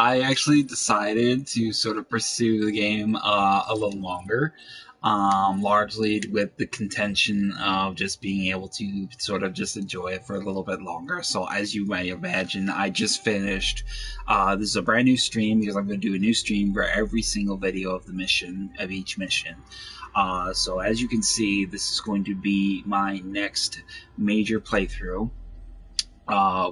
I actually decided to sort of pursue the game a little longer, largely with the contention of just being able to sort of just enjoy it for a little bit longer. So as you may imagine, I just finished. This is a brand new stream because I'm going to do a new stream for every single video of the mission, of each mission. So as you can see, this is going to be my next major playthrough.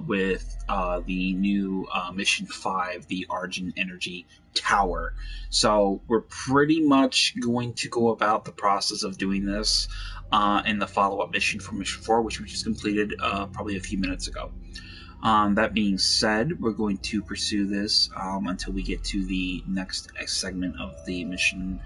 With the new Mission 5, the Argent Energy Tower. So we're pretty much going to go about the process of doing this in the follow-up mission for Mission 4, which we just completed probably a few minutes ago. That being said, we're going to pursue this until we get to the next segment of the mission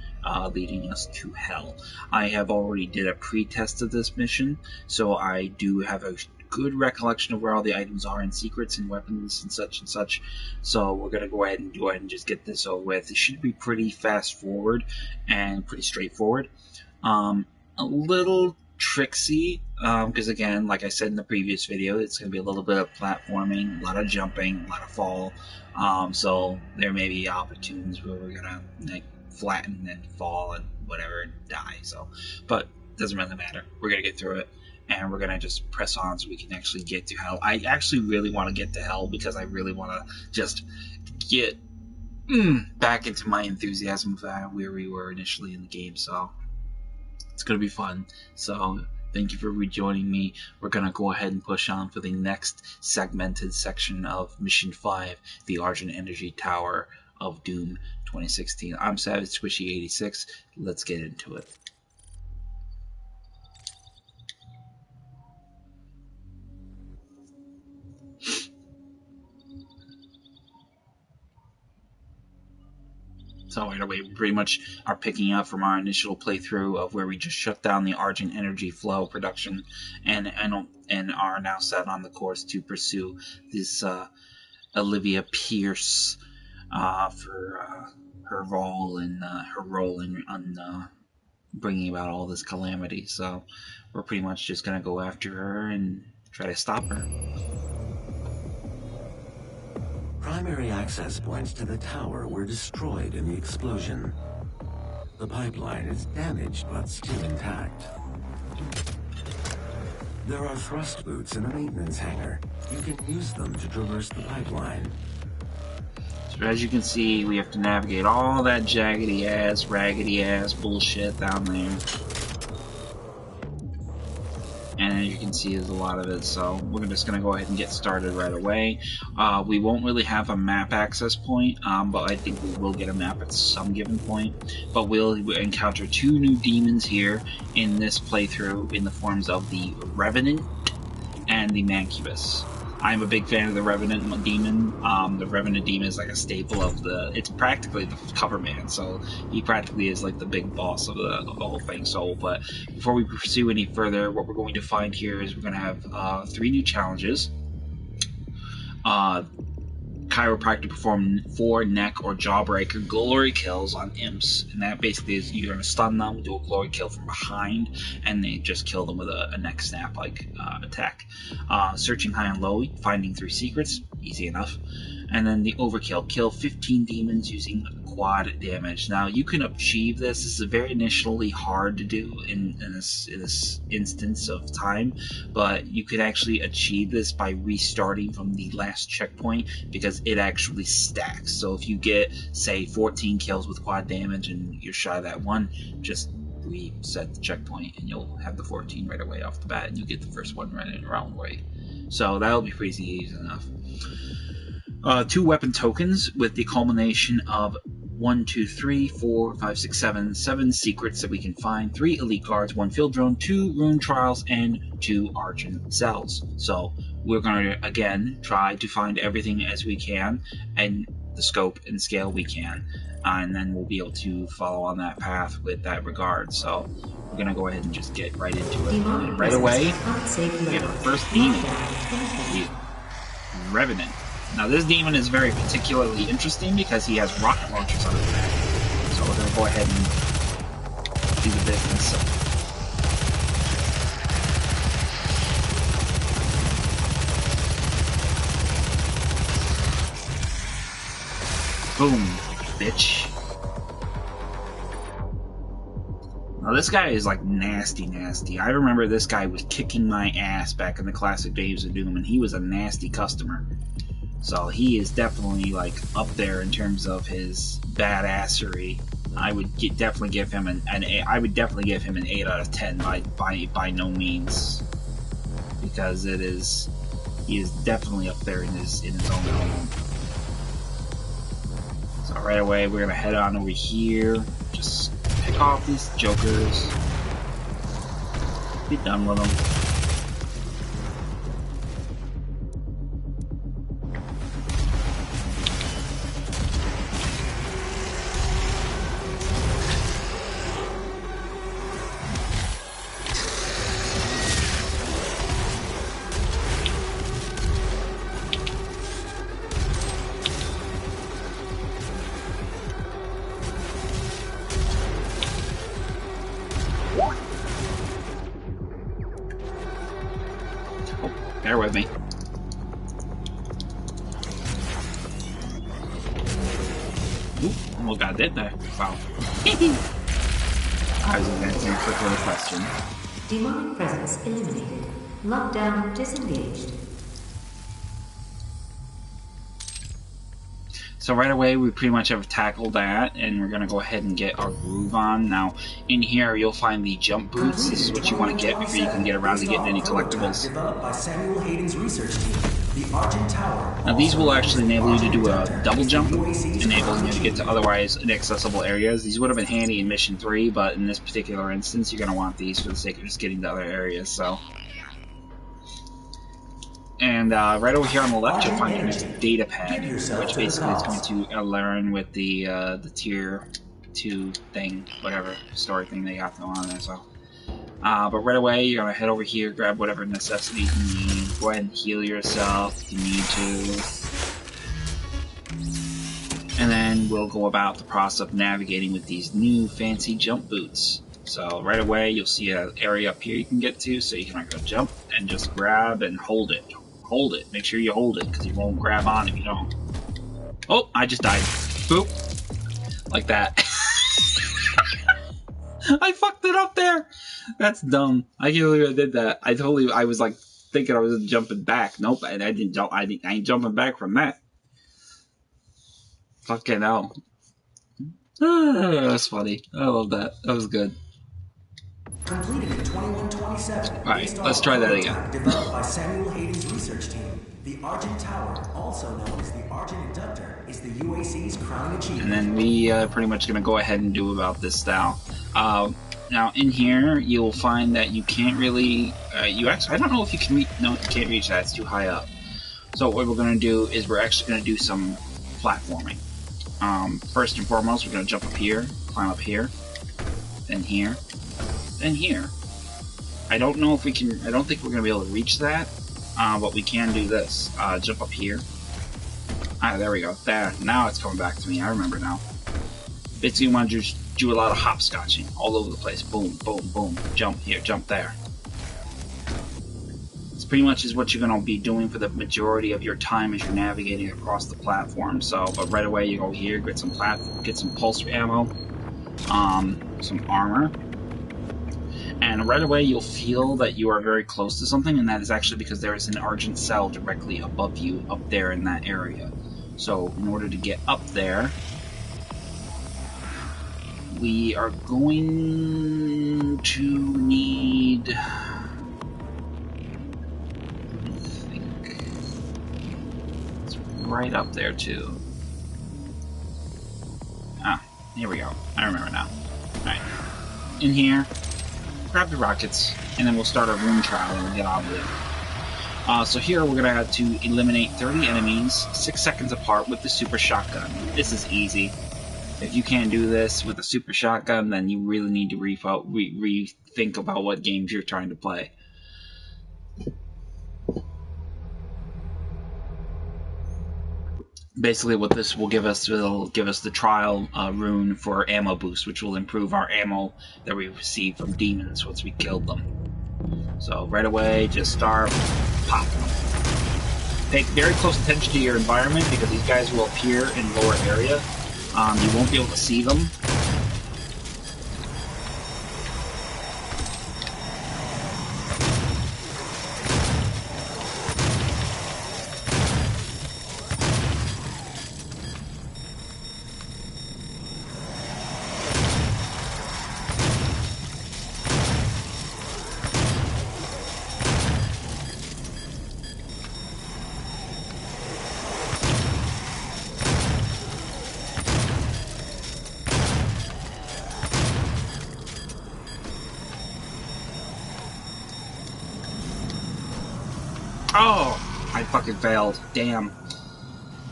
leading us to Hell. I have already did a pre-test of this mission, so I do have a good recollection of where all the items are and secrets and weapons and such. So we're going to go ahead and just get this over with. It should be pretty fast forward and pretty straightforward. A little tricksy, because again, like I said in the previous video, it's going to be a little bit of platforming, a lot of jumping, a lot of fall. So there may be opportunities where we're going to like flatten and fall and whatever and die. So, but it doesn't really matter. We're going to get through it. And we're going to just press on so we can actually get to Hell. I actually really want to get to Hell because I really want to just get back into my enthusiasm of where we were initially in the game. So it's going to be fun. So thank you for rejoining me. We're going to go ahead and push on for the next segmented section of Mission 5, the Argent Energy Tower of Doom 2016. I'm Savage Squishy86. Let's get into it. So right away, we pretty much are picking up from our initial playthrough of where we just shut down the Argent Energy Flow production and are now set on the course to pursue this Olivia Pierce for her role in bringing about all this calamity. So we're pretty much just going to go after her and try to stop her. Primary access points to the tower were destroyed in the explosion. The pipeline is damaged but still intact. There are thrust boots in the maintenance hangar. You can use them to traverse the pipeline. So as you can see, we have to navigate all that jaggedy ass, raggedy ass bullshit down there. And as you can see, there's a lot of it, so we're just going to go ahead and get started right away. We won't really have a map access point, but I think we will get a map at some given point. But we'll encounter two new demons here in this playthrough in the forms of the Revenant and the Mancubus. I'm a big fan of the Revenant Demon. The Revenant Demon is like a staple of it's practically the cover man, so he practically is like the big boss of the whole thing. So, but before we pursue any further, what we're going to find here is we're going to have 3 new challenges. Chiropractor perform 4 neck or jawbreaker glory kills on imps, and that basically is you're going to stun them, do a glory kill from behind, and they just kill them with a neck snap like attack. Searching high and low, finding 3 secrets, easy enough. And then the overkill, kill 15 demons using quad damage. Now you can achieve this. This is very initially hard to do in this instance of time, but you could actually achieve this by restarting from the last checkpoint because it actually stacks. So if you get, say, 14 kills with quad damage and you're shy of that one, just reset the checkpoint and you'll have the 14 right away off the bat, and you get the first one right in a round way. So that'll be pretty easy enough. 2 weapon tokens with the culmination of 1, 2, 3, 4, 5, 6, 7 secrets that we can find, 3 elite guards, 1 field drone, 2 rune trials, and 2 Argent cells. So we're going to again try to find everything as we can and the scope and scale we can, and then we'll be able to follow on that path with that regard. So we're going to go ahead and just get right into it. And right away, we have our first demon, the Revenant. Now this demon is very particularly interesting because he has rocket launchers on his back. So we're going to go ahead and do the business. Boom, bitch. Now this guy is like nasty, nasty. I remember this guy was kicking my ass back in the classic days of Doom, and he was a nasty customer. So he is definitely like up there in terms of his badassery. I would definitely give him an 8. I would definitely give him an 8 out of 10 by no means, because he is definitely up there in his own element. So right away we're gonna head on over here. Just pick off these jokers. Be done with them. Bear with me. Oop, almost got dead there. Wow. I was advancing quickly the question. Demonic presence eliminated. Lockdown disengaged. So right away we pretty much have tackled that, and we're going to go ahead and get our groove on. Now in here you'll find the jump boots. This is what you want to get before you can get around to getting any collectibles. Developed by Samuel Hayden's research team, the Argent Tower. Now these will actually enable you to do a double jump, enabling you to get to otherwise inaccessible areas. These would have been handy in Mission 3, but in this particular instance you're going to want these for the sake of just getting to other areas. So. And right over here on the left, you'll find your data pad, which basically is going to learn with the tier 2 thing, whatever story thing they got going on there. So, but right away, you're gonna head over here, grab whatever necessities you need. Go ahead and heal yourself if you need to, and then we'll go about the process of navigating with these new fancy jump boots. So right away, you'll see an area up here you can get to, so you can go jump and just grab and hold it. Hold it. Make sure you hold it, because you won't grab on if you don't. Oh, I just died. Boop. Like that. I fucked it up there. That's dumb. I can't believe I did that. I was like thinking I was jumping back. Nope, I didn't jump. I ain't jumping back from that. Fucking hell. That's funny. I love that. That was good. Completed in 2127. Alright, let's try that again. Developed by Samuel Hayden's research team. The Argent Tower, also known as the Argent Inductor, is the UAC's crowning achievement. And then we pretty much going to go ahead and do about this style. Now in here, you'll find that you can't really, I don't know if you can reach, no, you can't reach that, it's too high up. So what we're going to do is we're actually going to do some platforming. First and foremost, we're going to jump up here, climb up here, then here, then here. I don't know if we can, I don't think we're going to be able to reach that, but we can do this. Jump up here. Ah, there we go. There. Now it's coming back to me. I remember now. Basically, you want to just do a lot of hopscotching all over the place. Boom, boom, boom. Jump here, jump there. It's pretty much is what you're going to be doing for the majority of your time as you're navigating across the platform. So, but right away you go here, get some pulse ammo, some armor. And right away you'll feel that you are very close to something, and that is actually because there is an Argent cell directly above you, up there in that area. So in order to get up there, we are going to need... I think it's right up there too. Ah, here we go. I remember now. Alright. In here, grab the rockets, and then we'll start our room trial and get on with it. So here we're going to have to eliminate 30 enemies 6 seconds apart with the super shotgun. This is easy. If you can't do this with a super shotgun, then you really need to rethink about what games you're trying to play. Basically what this will give us, it'll give us the trial rune for ammo boost, which will improve our ammo that we receive from demons once we killed them. So right away, just start popping them. pay very close attention to your environment because these guys will appear in lower area. You won't be able to see them. Oh, I fucking failed. Damn.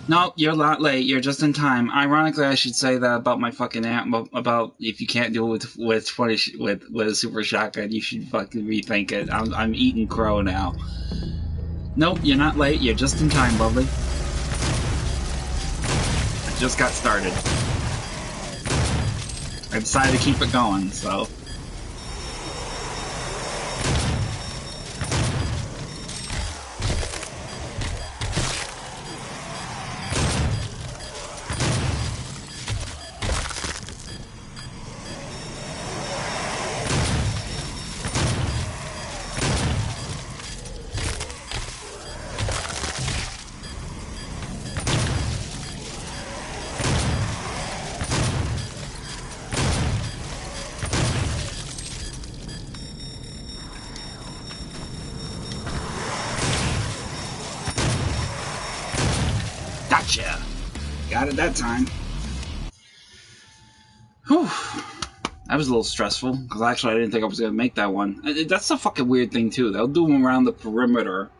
Nope, you're not late. You're just in time. Ironically, I should say that about my fucking about if you can't do it with a super shotgun, you should fucking rethink it. I'm eating crow now. Nope, you're not late. You're just in time, lovely. I just got started. I decided to keep it going, so. Gotcha. Got it that time. Whew. That was a little stressful, because actually I didn't think I was going to make that one. That's a fucking weird thing, too. They'll do them around the perimeter,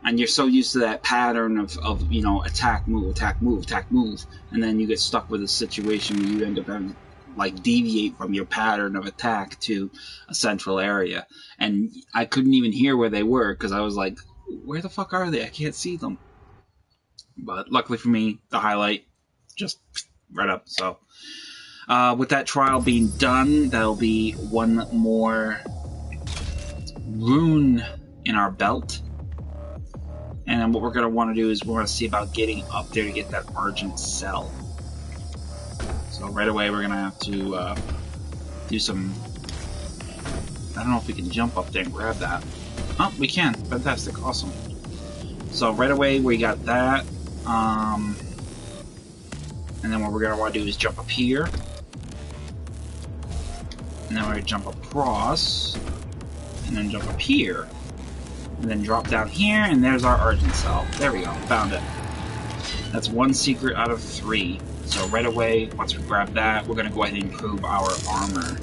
and you're so used to that pattern of you know, attack, move, attack, move, attack, move, and then you get stuck with a situation where you end up having to, like, deviate from your pattern of attack to a central area. And I couldn't even hear where they were, because I was like, where the fuck are they? I can't see them. But luckily for me, the highlight just right up. So with that trial being done, there'll be one more rune in our belt. And then what we're going to want to do is we're going to see about getting up there to get that Argent cell. So right away we're going to have to do some... I don't know if we can jump up there and grab that. Oh, we can. Fantastic. Awesome. So right away we got that. And then what we're going to want to do is jump up here. And then we're going to jump across. And then jump up here. And then drop down here, and there's our Argent cell. There we go. Found it. That's one secret out of 3. So right away, once we grab that, we're going to go ahead and improve our armor.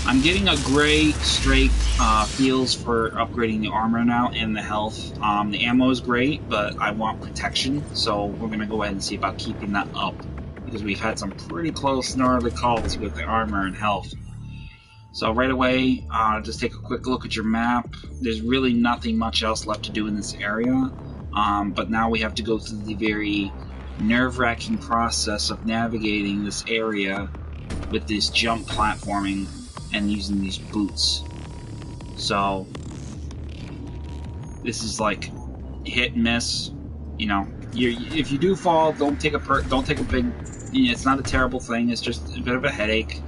I'm getting a gray straight feels for upgrading the armor now and the health. The ammo is great, but I want protection, so we're going to go ahead and see about keeping that up, because we've had some pretty close gnarly calls with the armor and health. So right away, just take a quick look at your map. There's really nothing much else left to do in this area, but now we have to go through the very nerve-wracking process of navigating this area with this jump platforming and using these boots. So this is like hit and miss. You know, if you do fall, don't take a big. You know, it's not a terrible thing. It's just a bit of a headache,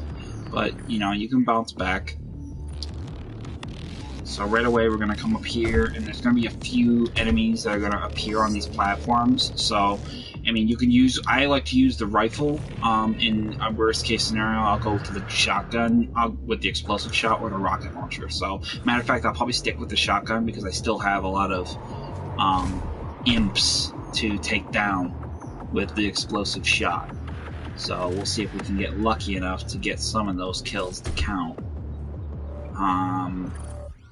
but you know, you can bounce back. So right away we're gonna come up here, and there's gonna be a few enemies that are gonna appear on these platforms. So I mean, you can use. I like to use the rifle. In a worst case scenario, I'll go to the shotgun with the explosive shot or the rocket launcher. So, matter of fact, I'll probably stick with the shotgun because I still have a lot of imps to take down with the explosive shot. So we'll see if we can get lucky enough to get some of those kills to count.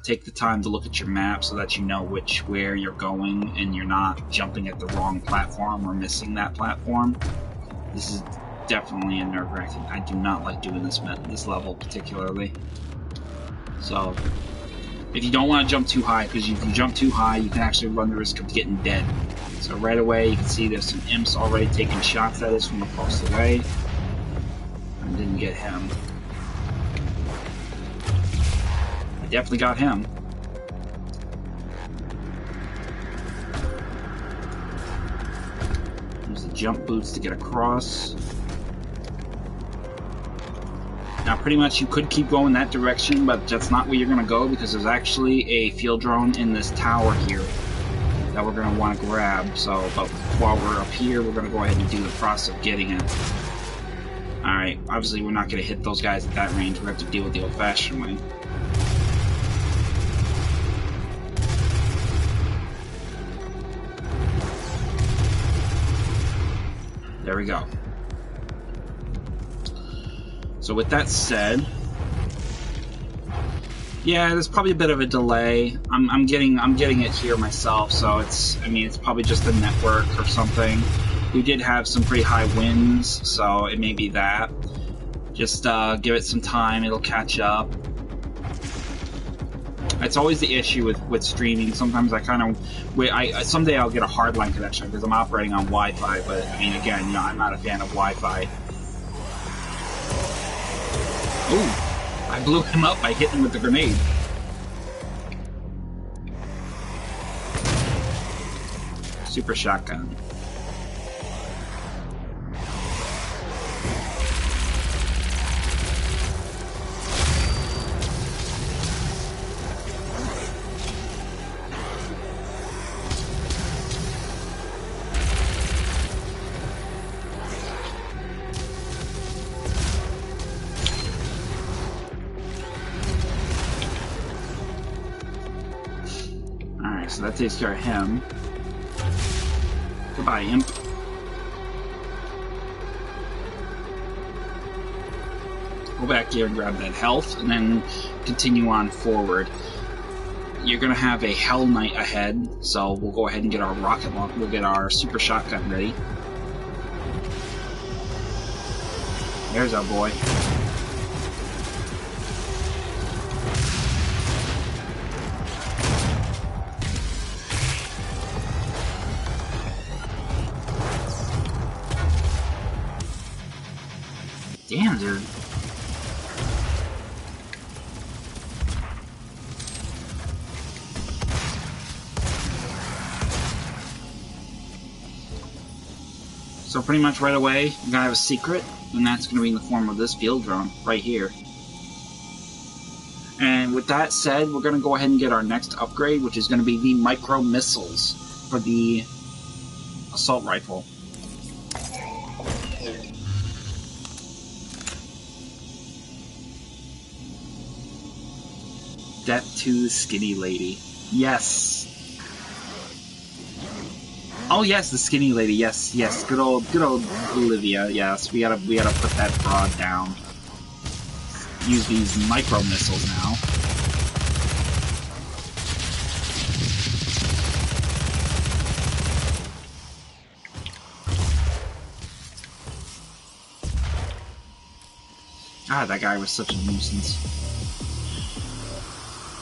Take the time to look at your map so that you know where you're going and you're not jumping at the wrong platform or missing that platform. This is definitely a nerve-wracking. I do not like doing this level particularly. So if you don't want to jump too high, because if you jump too high you can actually run the risk of getting dead. So right away you can see there's some imps already taking shots at us from across the way. I didn't get him. Definitely got him. jump boots to get across. Now, pretty much you could keep going that direction, but that's not where you're going to go because there's actually a field drone in this tower here that we're going to want to grab. So, but while we're up here, we're going to go ahead and do the process of getting it. Alright, obviously we're not going to hit those guys at that range. We have to deal with the old-fashioned way. There we go. So with that said, yeah, there's probably a bit of a delay. I'm getting it here myself, so it's probably just the network or something. We did have some pretty high winds, so it may be that. Just give it some time; it'll catch up. It's always the issue with streaming. Sometimes I kind of someday I'll get a hardline connection because I'm operating on Wi-Fi. But I mean, again, I'm not a fan of Wi-Fi. Ooh, I blew him up by hitting him with the grenade. Super shotgun. So that takes care of him. Goodbye, imp. Go back here and grab that health, and then continue on forward. You're gonna have a Hell Knight ahead, so we'll go ahead and get our rocket launch. We'll get our super shotgun ready. There's our boy. Damn, dude. So pretty much right away, we're gonna have a secret, and that's gonna be in the form of this field drone right here. And with that said, we're gonna go ahead and get our next upgrade, which is gonna be the micro missiles for the assault rifle. Death to the skinny lady. Yes. Oh yes, the skinny lady. Yes, yes. Good old Olivia. Yes, we gotta put that broad down. Use these micro missiles now. God, that guy was such a nuisance.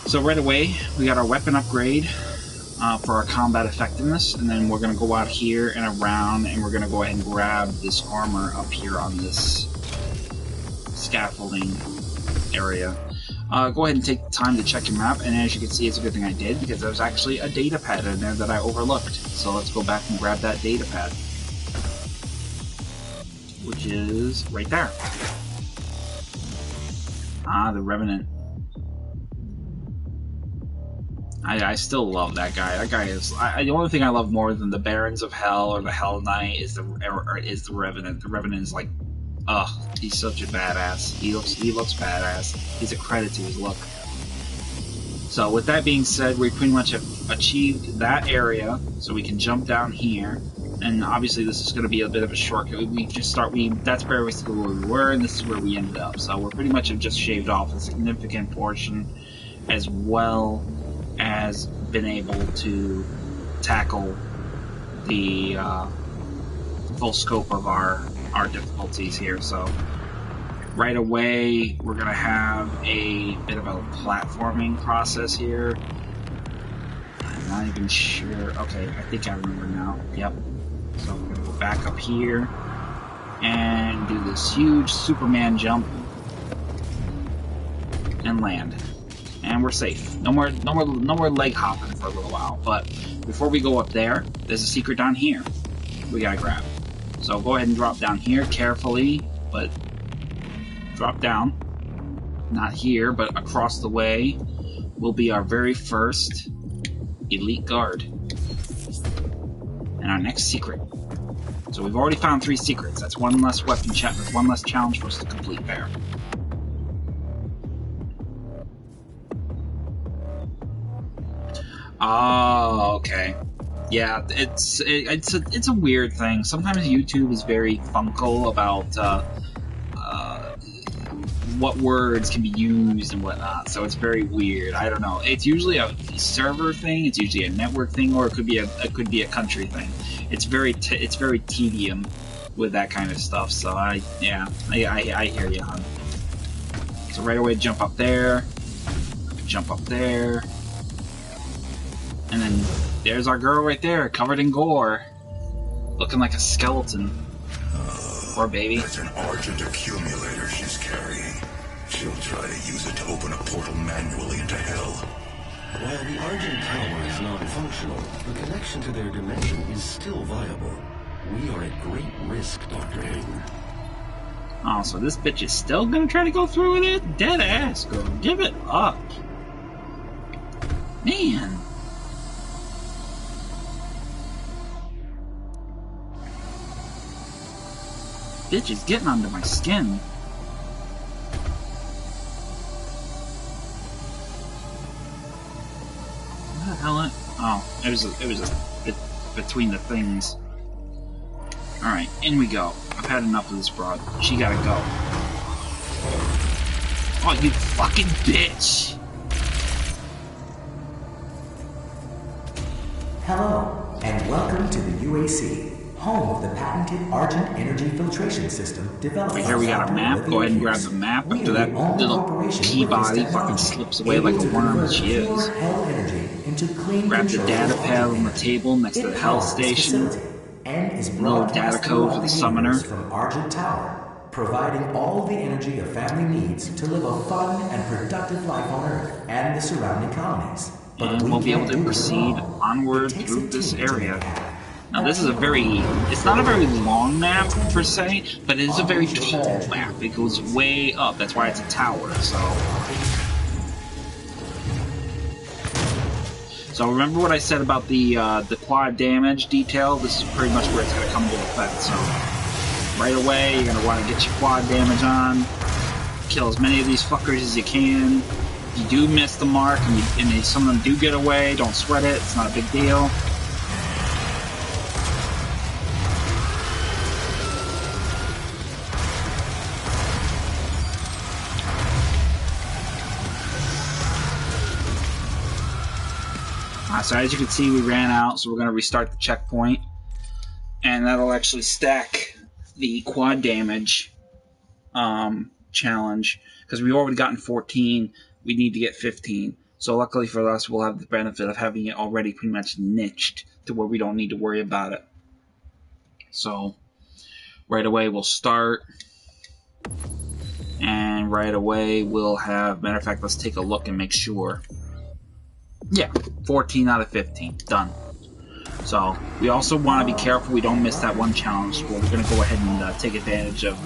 So right away, we got our weapon upgrade for our combat effectiveness, and then we're going to go out here and around, and we're going to go ahead and grab this armor up here on this scaffolding area. Go ahead and take the time to check your map, and as you can see, it's a good thing I did, because there's actually a data pad in there that I overlooked. So let's go back and grab that data pad, which is right there. Ah, the Revenant. I still love that guy. That guy is... the only thing I love more than the Barons of Hell or the Hell Knight is the Revenant. The Revenant is like... ugh, he's such a badass. He looks badass. He's a credit to his look. So with that being said, we pretty much have achieved that area, so we can jump down here. And obviously this is going to be a bit of a shortcut. That's basically where we were, and this is where we ended up. So we're pretty much have just shaved off a significant portion, as well as been able to tackle the full scope of our difficulties here. So right away we're gonna have a bit of a platforming process here. I'm not even sure. Okay, I think I remember now. Yep. So we're gonna go back up here and do this huge Superman jump and land. And we're safe. No more leg hopping for a little while. But before we go up there, there's a secret down here we gotta grab. So go ahead and drop down here carefully, but drop down. Not here, but across the way will be our very first elite guard. And our next secret. So we've already found 3 secrets. That's one less weapon challenge. That's one less challenge for us to complete there. Oh, okay. Yeah, it's a weird thing. Sometimes YouTube is very funkel about what words can be used and whatnot. So it's very weird. I don't know. It's usually a server thing. It's usually a network thing, or it could be a country thing. It's very tedium with that kind of stuff. So I hear you, hon. So right away, jump up there, and then there's our girl right there, covered in gore, looking like a skeleton. Poor baby. That's an Argent accumulator she's carrying. She'll try to use it to open a portal manually into hell. While the Argent Tower is non-functional, the connection to their dimension is still viable. We are at great risk, Dr. Hayden. Oh, so this bitch is still gonna try to go through with it? Dead ass, girl. Give it up. Man. Bitch is getting under my skin. What the hell? Oh, it was just between the things. All right, in we go. I've had enough of this broad. She gotta go. Oh, you fucking bitch! Hello, and welcome to the UAC, home of the patented Argent energy filtration system developed. Right here we got a map. Go ahead and grab the map. After that little Peabody fucking slips away like a worm as she is. Grab the data pad on the table next to the health station. No data code for the summoner. From Argent Tower, providing all the energy a family needs to live a fun and productive life on Earth and the surrounding colonies. And we'll be able to proceed onward through this area. Now this is it's not a very long map per se, but it is a very tall map. It goes way up, that's why it's a tower, So remember what I said about the quad damage detail? This is pretty much where it's going to come into effect. So right away, you're going to want to get your quad damage on, kill as many of these fuckers as you can. If you do miss the mark, and some of them do get away, don't sweat it, it's not a big deal. So as you can see, we ran out, so we're going to restart the checkpoint. And that'll actually stack the quad damage challenge. Because we've already gotten 14, we need to get 15. So luckily for us, we'll have the benefit of having it already pretty much niched to where we don't need to worry about it. So right away we'll start. And right away we'll have, matter of fact, let's take a look and make sure. Yeah, 14 out of 15. Done. So, we also want to be careful we don't miss that one challenge. Well, we're going to go ahead and take advantage of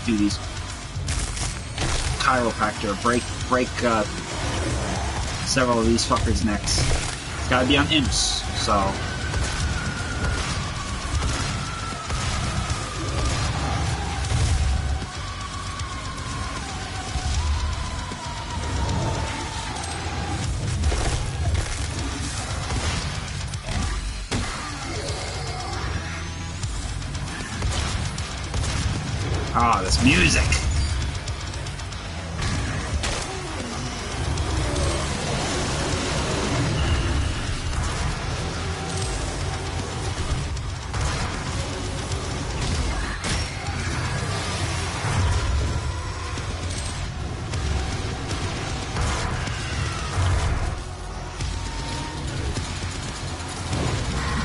do these chiropractor, break several of these fuckers' necks. It's got to be on imps, so... Ah, this music!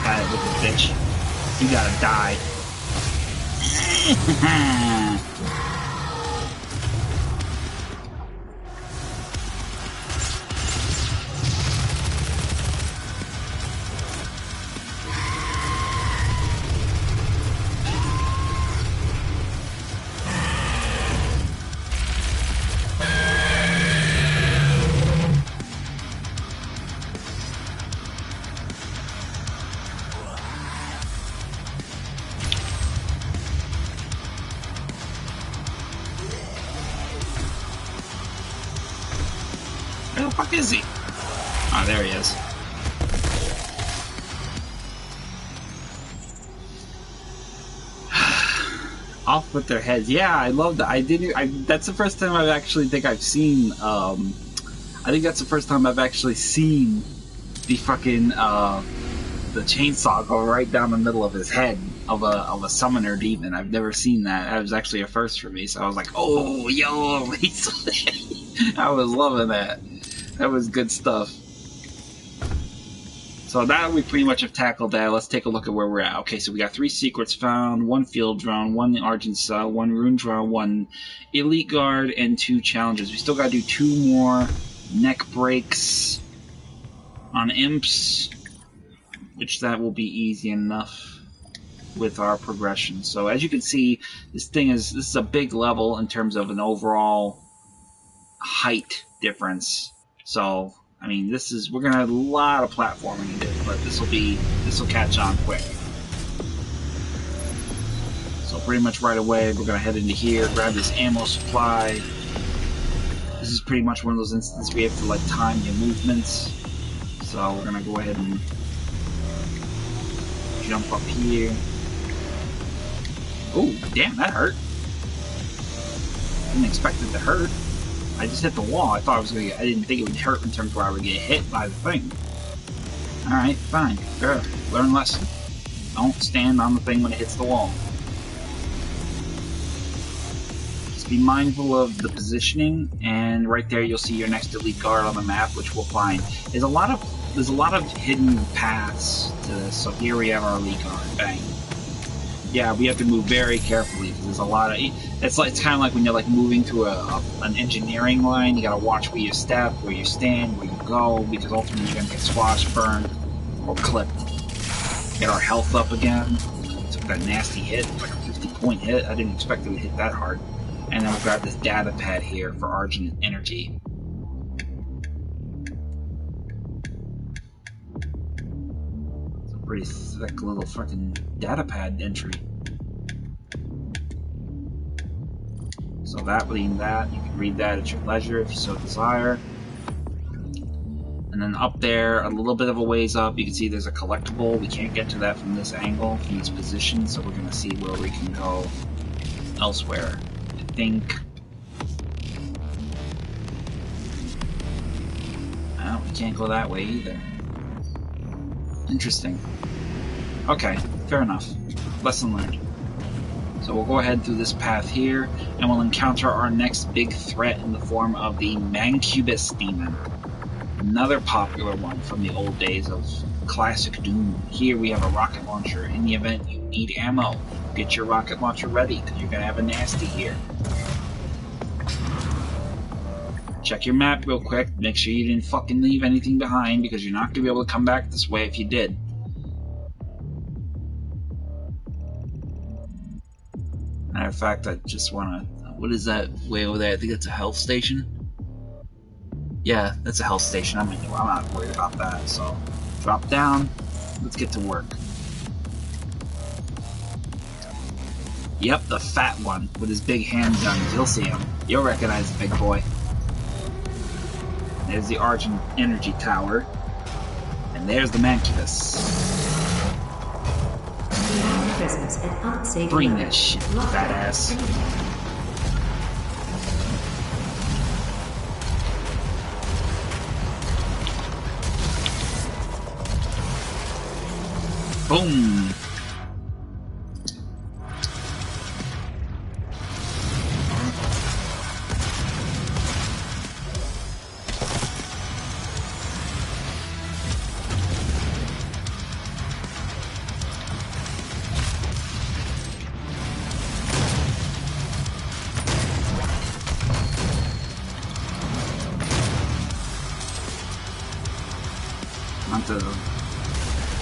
Got it with the bitch. You gotta die. is he? Ah, there he is. Off with their heads. Yeah, I love that. That's the first time I've actually seen. I think that's the first time I've actually seen the fucking the chainsaw go right down the middle of his head of a summoner demon. I've never seen that. That was actually a first for me. So I was like, oh, yo, I was loving that. That was good stuff. So now we pretty much have tackled that. Let's take a look at where we're at. Okay, so we got 3 secrets found, 1 field drone, 1 Argent cell, 1 rune drone, 1 elite guard, and 2 challenges. We still got to do 2 more neck breaks on imps, which that will be easy enough with our progression. So as you can see, this is a big level in terms of an overall height difference. So I mean, we're gonna have a lot of platforming to do, but this will catch on quick. So pretty much right away, we're gonna head into here, grab this ammo supply. This is pretty much one of those instances we have to like time your movements. So we're gonna go ahead and jump up here. Oh, damn, that hurt. Didn't expect it to hurt. I just hit the wall. I didn't think it would hurt in terms of where I would get hit by the thing. Alright, fine. Sure. Learn lesson. Don't stand on the thing when it hits the wall. Just be mindful of the positioning, and right there you'll see your next elite guard on the map, which we'll find. There's a lot of hidden paths to this. So here we have our elite guard. Bang. Yeah, we have to move very carefully because there's a lot of. It's kind of like when you're like moving through an engineering line. You gotta watch where you step, where you stand, where you go, because ultimately you're gonna get squashed, burned, or clipped. Get our health up again. Took that nasty hit, like a 50-point hit. I didn't expect it would hit that hard. And then we'll grab this data pad here for Argent energy. It's a pretty thick little fucking data pad entry. So that being that, you can read that at your leisure if you so desire. And then up there, a little bit of a ways up, you can see there's a collectible. We can't get to that from this angle, from this position, so we're going to see where we can go elsewhere. I think... Oh, we can't go that way either. Interesting. Okay, fair enough. Lesson learned. So we'll go ahead through this path here, and we'll encounter our next big threat in the form of the Mancubus Demon. Another popular one from the old days of classic Doom. Here we have a rocket launcher. In the event you need ammo, get your rocket launcher ready, because you're going to have a nasty here. Check your map real quick. Make sure you didn't fucking leave anything behind, because you're not going to be able to come back this way if you did. Matter of fact, I just want to... What is that way over there? I think that's a health station? Yeah, that's a health station. I'm not worried about that. So, drop down. Let's get to work. Yep, the fat one with his big handguns. You'll see him. You'll recognize the big boy. There's the Argent energy tower. And there's the Mancubus. Bring that shit, fat ass. Boom.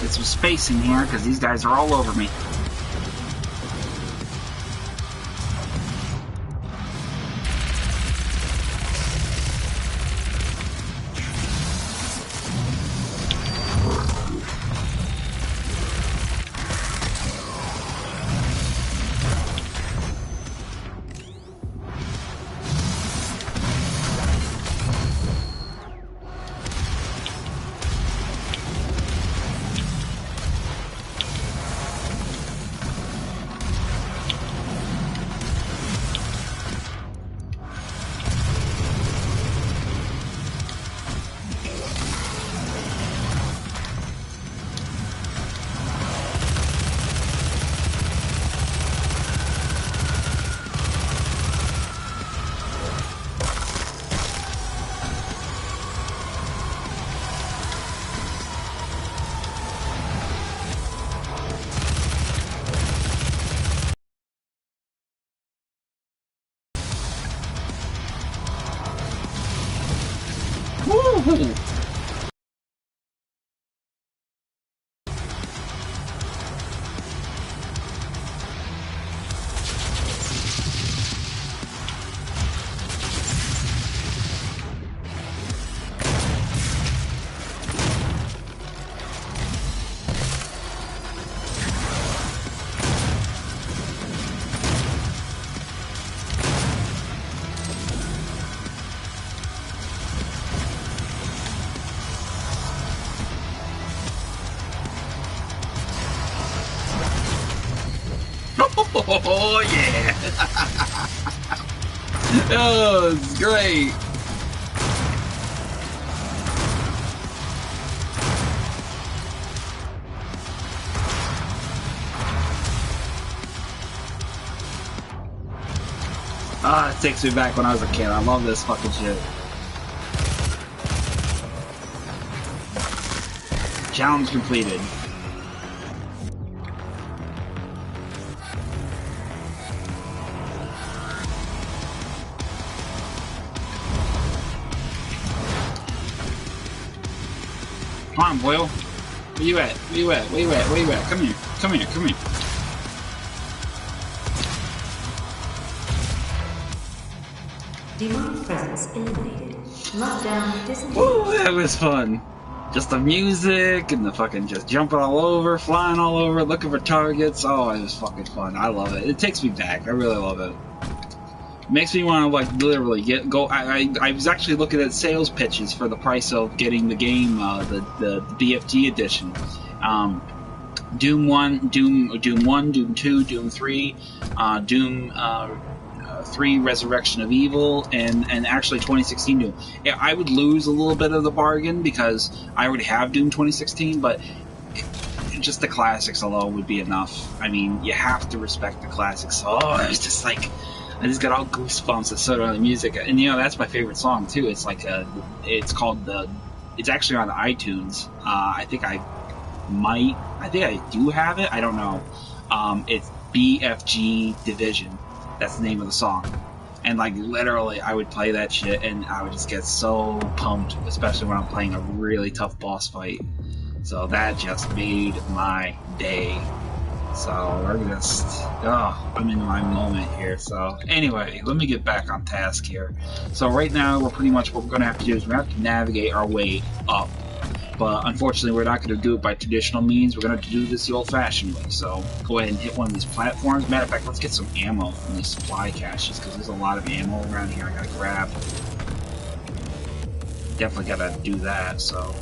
Get some space in here, because these guys are all over me. Oh yeah! Oh, it's great. Ah, it takes me back when I was a kid. I love this fucking shit. Challenge completed. Come on, Boyle. Where you at? Where you at? Where you at? Where you at? Come here. Come here. Come here. Demonic presence eliminated. Lockdown disengaged. Woo, that was fun. Just the music and the fucking just jumping all over, flying all over, looking for targets. Oh, it was fucking fun. I love it. It takes me back. I really love it. It makes me want to like literally go. I was actually looking at sales pitches for the price of getting the game, the BFG edition. Doom 1, Doom 2, Doom 3, Doom 3 Resurrection of Evil, and actually 2016 Doom. Yeah, I would lose a little bit of the bargain because I already have Doom 2016, but just the classics alone would be enough. I mean, you have to respect the classics. Oh, it's just like, I just got all goosebumps at sort of the music, and you know that's my favorite song too. It's like it's called it's actually on iTunes. I think I do have it. I don't know. It's BFG Division. That's the name of the song. And like literally, I would play that shit, and I would just get so pumped, especially when I'm playing a really tough boss fight. So that just made my day. So we're just, I'm in my moment here. So anyway, let me get back on task here. So right now, what we're going to have to do is we're going to have to navigate our way up. But unfortunately, we're not going to do it by traditional means. We're going to have to do this the old-fashioned way. So go ahead and hit one of these platforms. Matter of fact, let's get some ammo from these supply caches, because there's a lot of ammo around here I got to grab. Definitely got to do that. So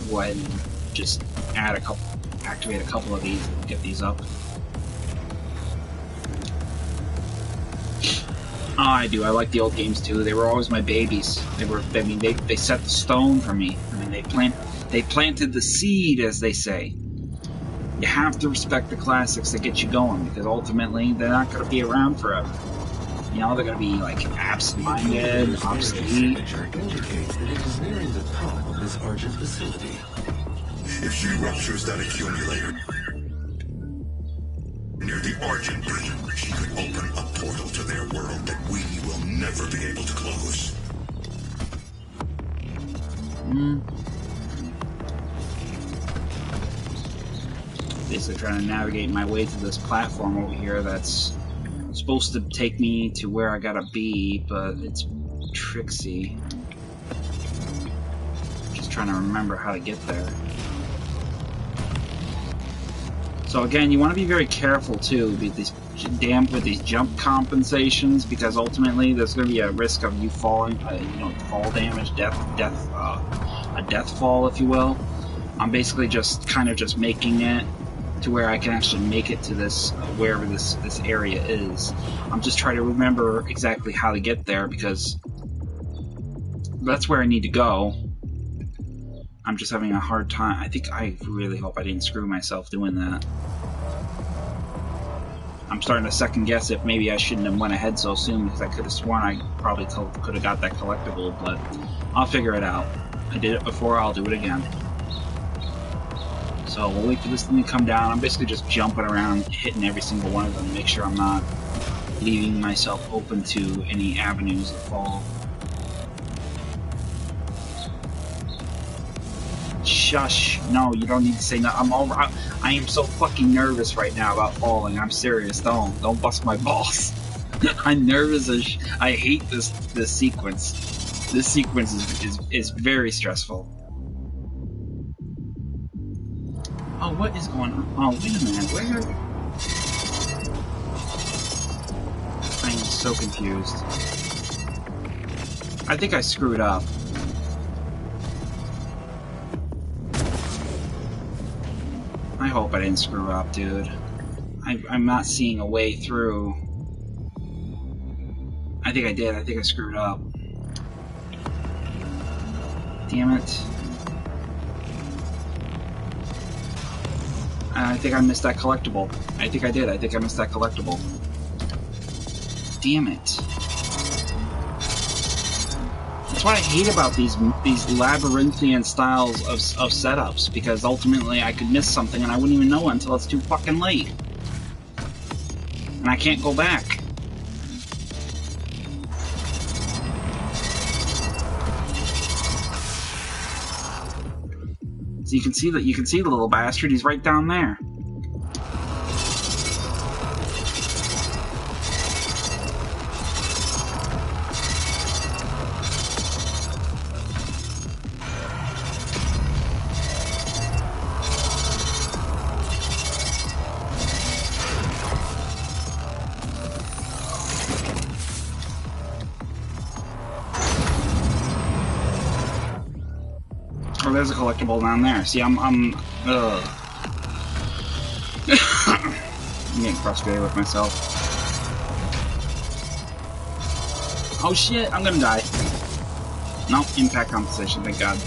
go ahead and just activate a couple of these and get these up. Oh, I do. I like the old games too. They were always my babies. They set the stone for me. I mean, they planted the seed, as they say. You have to respect the classics that get you going, because ultimately they're not going to be around forever. You know, they're going to be like absent-minded, obsolete. Indicates that it is nearing the top of this Argent facility. If she ruptures that accumulator near the Argent beam, she could open a portal to their world that we will never be able to close. Basically trying to navigate my way to this platform over here that's supposed to take me to where I gotta be, but it's tricksy. Just trying to remember how to get there. So again, you want to be very careful too with these jump compensations, because ultimately there's going to be a risk of you falling, fall damage, a death fall, if you will. I'm basically just kind of making it to where I can actually make it to this wherever this area is. I'm just trying to remember exactly how to get there, because that's where I need to go. I'm just having a hard time. I really hope I didn't screw myself doing that. I'm starting to second guess if maybe I shouldn't have went ahead so soon, because I could have sworn I probably could have got that collectible, but I'll figure it out. I did it before, I'll do it again. So we'll wait for this thing to come down. I'm basically just jumping around, hitting every single one of them, make sure I'm not leaving myself open to any avenues of fall. Shush. No, you don't need to say no. I am so fucking nervous right now about falling. I'm serious. Don't bust my balls. I'm nervous as I hate this sequence. This sequence is very stressful. Oh, what is going on? Oh, wait a minute. Where? I am so confused. I think I screwed up. I hope I didn't screw up, dude. I'm not seeing a way through. I think I did. I think I screwed up. Damn it. I think I missed that collectible. I think I did. I think I missed that collectible. Damn it. That's what I hate about these labyrinthian styles of setups, because ultimately I could miss something and I wouldn't even know it until it's too fucking late. And I can't go back. So you can see that, you can see the little bastard, he's right down there. Oh, there's a collectible down there. See, I'm ugh. I'm getting frustrated with myself. Oh shit, I'm gonna die. Nope, impact compensation, thank God.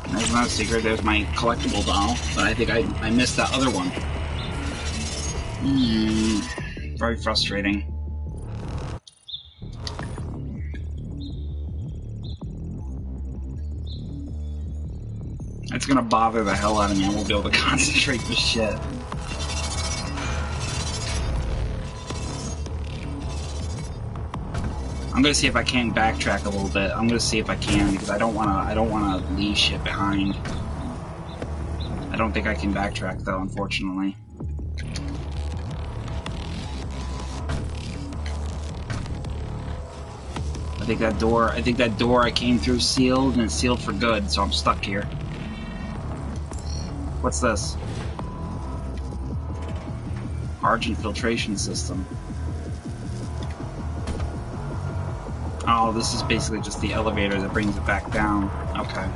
There's not a secret, there's my collectible doll, but I think I missed that other one. Very frustrating. It's gonna bother the hell out of me, I won't be able to concentrate for shit. I'm gonna see if I can backtrack a little bit. I'm gonna see if I can, because I don't wanna leave shit behind. I don't think I can backtrack though, unfortunately. I think that door I came through sealed, and it's sealed for good, so I'm stuck here. What's this? Argent filtration system. Oh, this is basically just the elevator that brings it back down. Okay.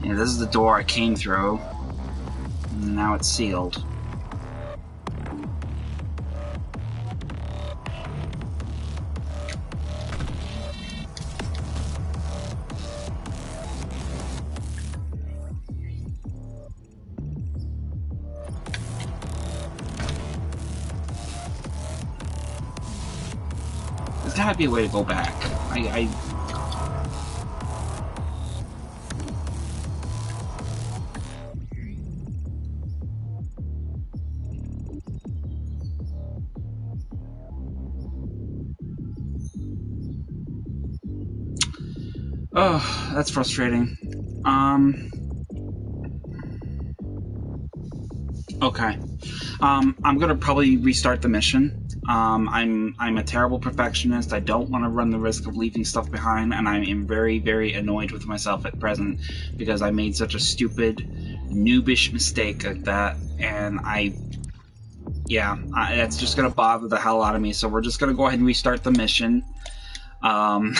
Yeah, this is the door I came through. And now it's sealed. There's gotta be a way to go back. Oh, that's frustrating. Okay. I'm gonna probably restart the mission. I'm a terrible perfectionist. I don't want to run the risk of leaving stuff behind, and I am very, very annoyed with myself at present because I made such a stupid, noobish mistake like that, and that's just gonna bother the hell out of me. So we're just gonna go ahead and restart the mission. I'm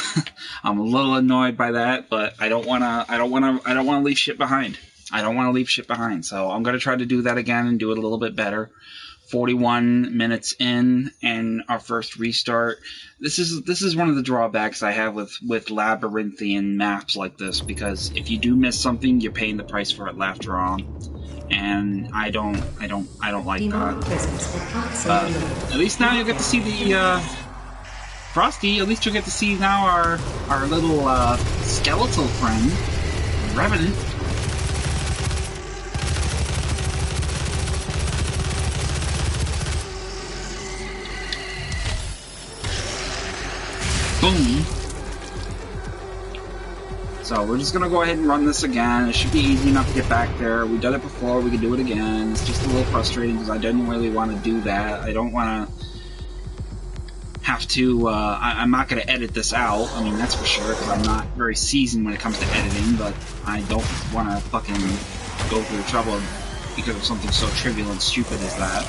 a little annoyed by that, but I don't wanna leave shit behind. I don't want to leave shit behind, so I'm gonna try to do that again and do it a little bit better. 41 minutes in, and our first restart. This is one of the drawbacks I have with labyrinthian maps like this, because if you do miss something, you're paying the price for it later on, and I don't like that. But at least now you'll get to see the Frosty. At least you'll get to see now our little skeletal friend, Revenant. Boom. So we're just gonna go ahead and run this again. It should be easy enough to get back there. We've done it before, we can do it again. It's just a little frustrating because I didn't really want to do that. I don't want to have to, I'm not going to edit this out. I mean, that's for sure, because I'm not very seasoned when it comes to editing, but I don't want to fucking go through the trouble because of something so trivial and stupid as that.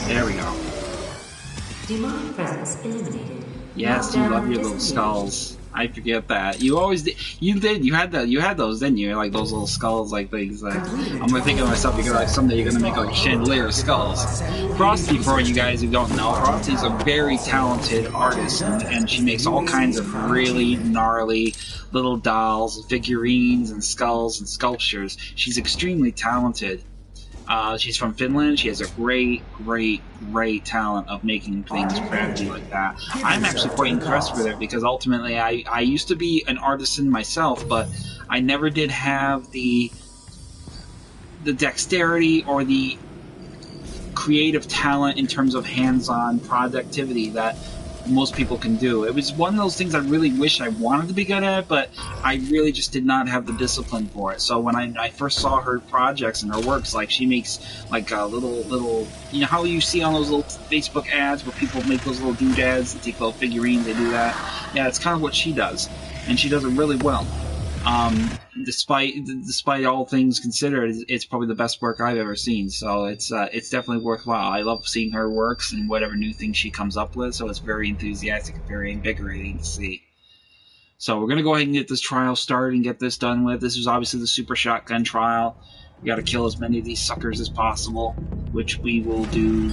There we go. Demonic presence eliminated. Yes, you love your little skulls. I forget that. You always did. You did. You had that. You had those, didn't you? Like those little skulls, like things. Like I'm gonna think of myself because like someday you're gonna make like a chandelier of skulls. Frosty, for you guys who don't know, Frosty's a very talented artist, and she makes all kinds of really gnarly little dolls, and figurines, and skulls and sculptures. She's extremely talented. She's from Finland. She has a great talent of making things crafty like that. I'm actually quite impressed with her because ultimately I used to be an artisan myself, but I never did have the dexterity or the creative talent in terms of hands-on productivity that most people can do. It was one of those things I really wish I wanted to be good at, but I really just did not have the discipline for it. So when I first saw her projects and her works, like she makes like a little, you know how you see on those little Facebook ads where people make those little doodads and take little figurines, they do that? Yeah, it's kind of what she does, and she does it really well. Despite all things considered, it's probably the best work I've ever seen. So it's definitely worthwhile. I love seeing her works and whatever new things she comes up with. So it's very enthusiastic and very invigorating to see. So we're gonna go ahead and get this trial started and get this done with. This is obviously the super shotgun trial. We got to kill as many of these suckers as possible, which we will do.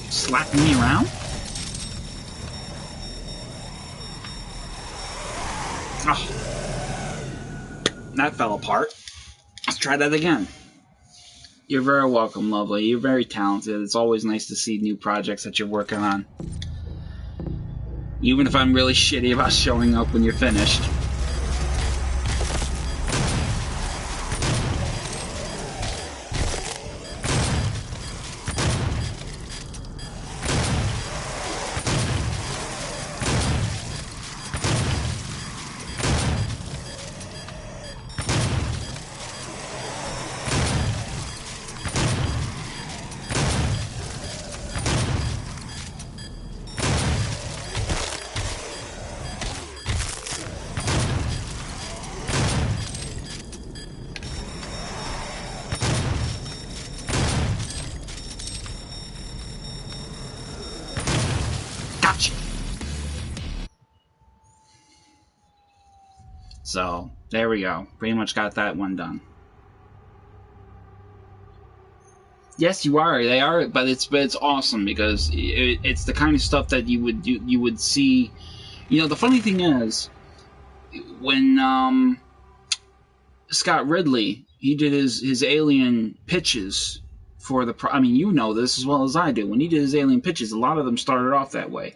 Slapping me around? Oh, that fell apart. Let's try that again. You're very welcome, lovely. You're very talented. It's always nice to see new projects that you're working on. Even if I'm really shitty about showing up when you're finished. So, there we go. Pretty much got that one done. Yes, you are. They are, but it's awesome because it's the kind of stuff that you would see. You know, the funny thing is, when Scott Ridley, he did his Alien pitches for the. I mean, you know this as well as I do. When he did his Alien pitches, a lot of them started off that way.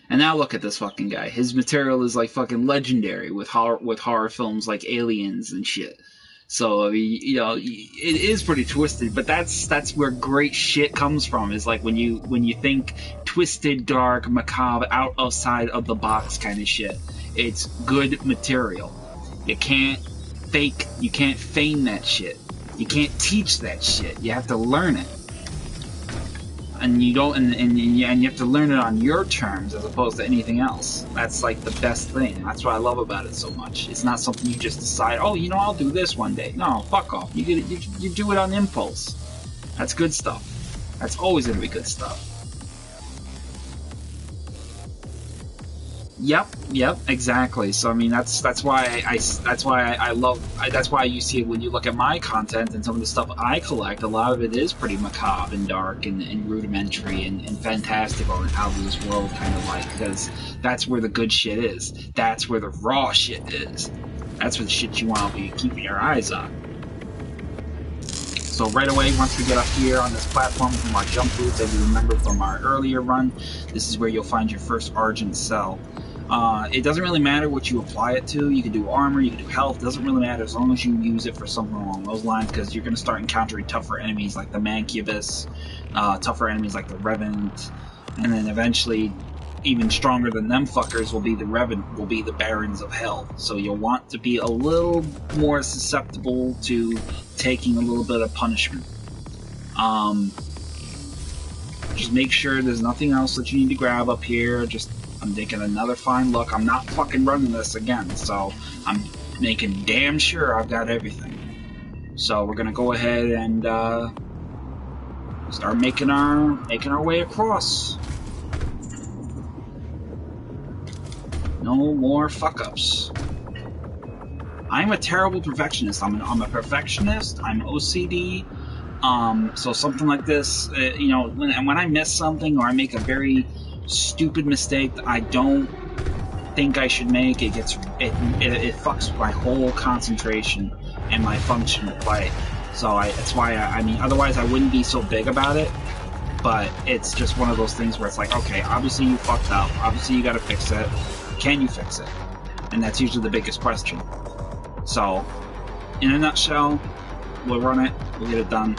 And now look at this fucking guy. His material is like fucking legendary with horror films like Aliens and shit. So I mean, you know, it is pretty twisted, but that's where great shit comes from. Is like when you think twisted, dark, macabre, outside of the box kind of shit. It's good material. You can't fake. You can't feign that shit. You can't teach that shit. You have to learn it. And you don't, and you have to learn it on your terms as opposed to anything else. That's like the best thing. That's what I love about it so much. It's not something you just decide, oh, you know, I'll do this one day. No, fuck off. You do it on impulse. That's good stuff. That's always gonna be good stuff. Yep, exactly. So I mean, that's why I love that's why you see when you look at my content and some of the stuff I collect, a lot of it is pretty macabre and dark and rudimentary and fantastical and out of this world kind of like, because that's where the good shit is. That's where the raw shit is. That's where the shit you want to be keeping your eyes on. So right away, once we get up here on this platform from our jump booth that we remember from our earlier run, this is where you'll find your first Argent cell. It doesn't really matter what you apply it to. You can do armor, you can do health. It doesn't really matter as long as you use it for something along those lines, because you're going to start encountering tougher enemies like the Mancubus, tougher enemies like the Revenant, and then eventually even stronger than them fuckers will be the Revenant, will be the Barons of Hell. So you'll want to be a little more susceptible to taking a little bit of punishment. Just make sure there's nothing else that you need to grab up here. I'm taking another fine look. I'm not fucking running this again, so I'm making damn sure I've got everything. So we're gonna go ahead and start making our way across. No more fuck-ups. I'm a terrible perfectionist. I'm a perfectionist. I'm OCD. So something like this, you know, when I miss something or I make a very stupid mistake that I don't think I should make, it fucks my whole concentration and my function of play. So that's why I mean, otherwise I wouldn't be so big about it. But it's just one of those things where it's like, okay, obviously you fucked up. Obviously you got to fix it. Can you fix it? And that's usually the biggest question. So, in a nutshell, we'll run it, we'll get it done,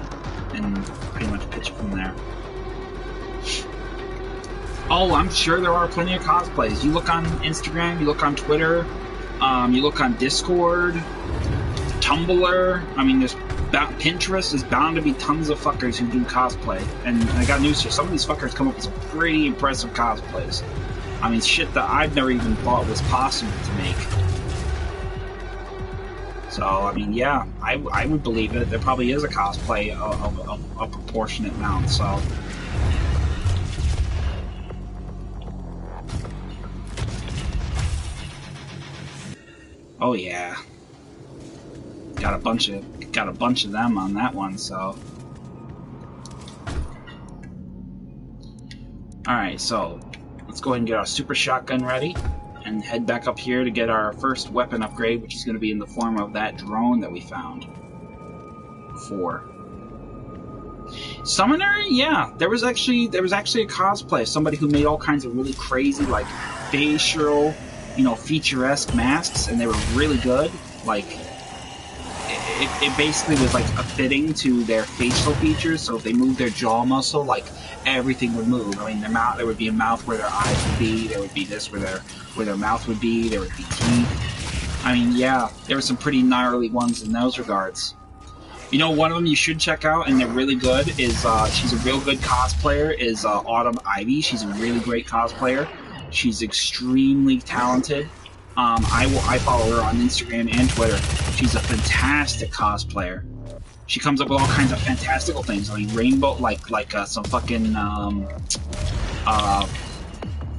and pretty much pitch it from there. Oh, I'm sure there are plenty of cosplays. You look on Instagram, you look on Twitter, you look on Discord, Tumblr. I mean, Pinterest is bound to be tons of fuckers who do cosplay. And I got news here. Some of these fuckers come up with some pretty impressive cosplays. I mean, shit that I've never even thought was possible to make. So, I mean, yeah, I would believe it. There probably is a cosplay of a proportionate amount, so. Oh yeah. Got a bunch of them on that one, so. Alright, so let's go ahead and get our super shotgun ready and head back up here to get our first weapon upgrade, which is going to be in the form of that drone that we found before. Summoner, yeah, there was actually a cosplay, somebody who made all kinds of really crazy, like, facial, you know, feature-esque masks, and they were really good. Like, it basically was like a fitting to their facial features, so if they moved their jaw muscle, like, everything would move. I mean, there would be a mouth where their eyes would be, there would be this where their mouth would be, there would be teeth. I mean, yeah, there were some pretty gnarly ones in those regards. You know, one of them you should check out, and they're really good, is, she's a real good cosplayer, is Autumn Ivy. She's a really great cosplayer. She's extremely talented. I follow her on Instagram and Twitter. She's a fantastic cosplayer. She comes up with all kinds of fantastical things. I mean, rainbow, like some fucking,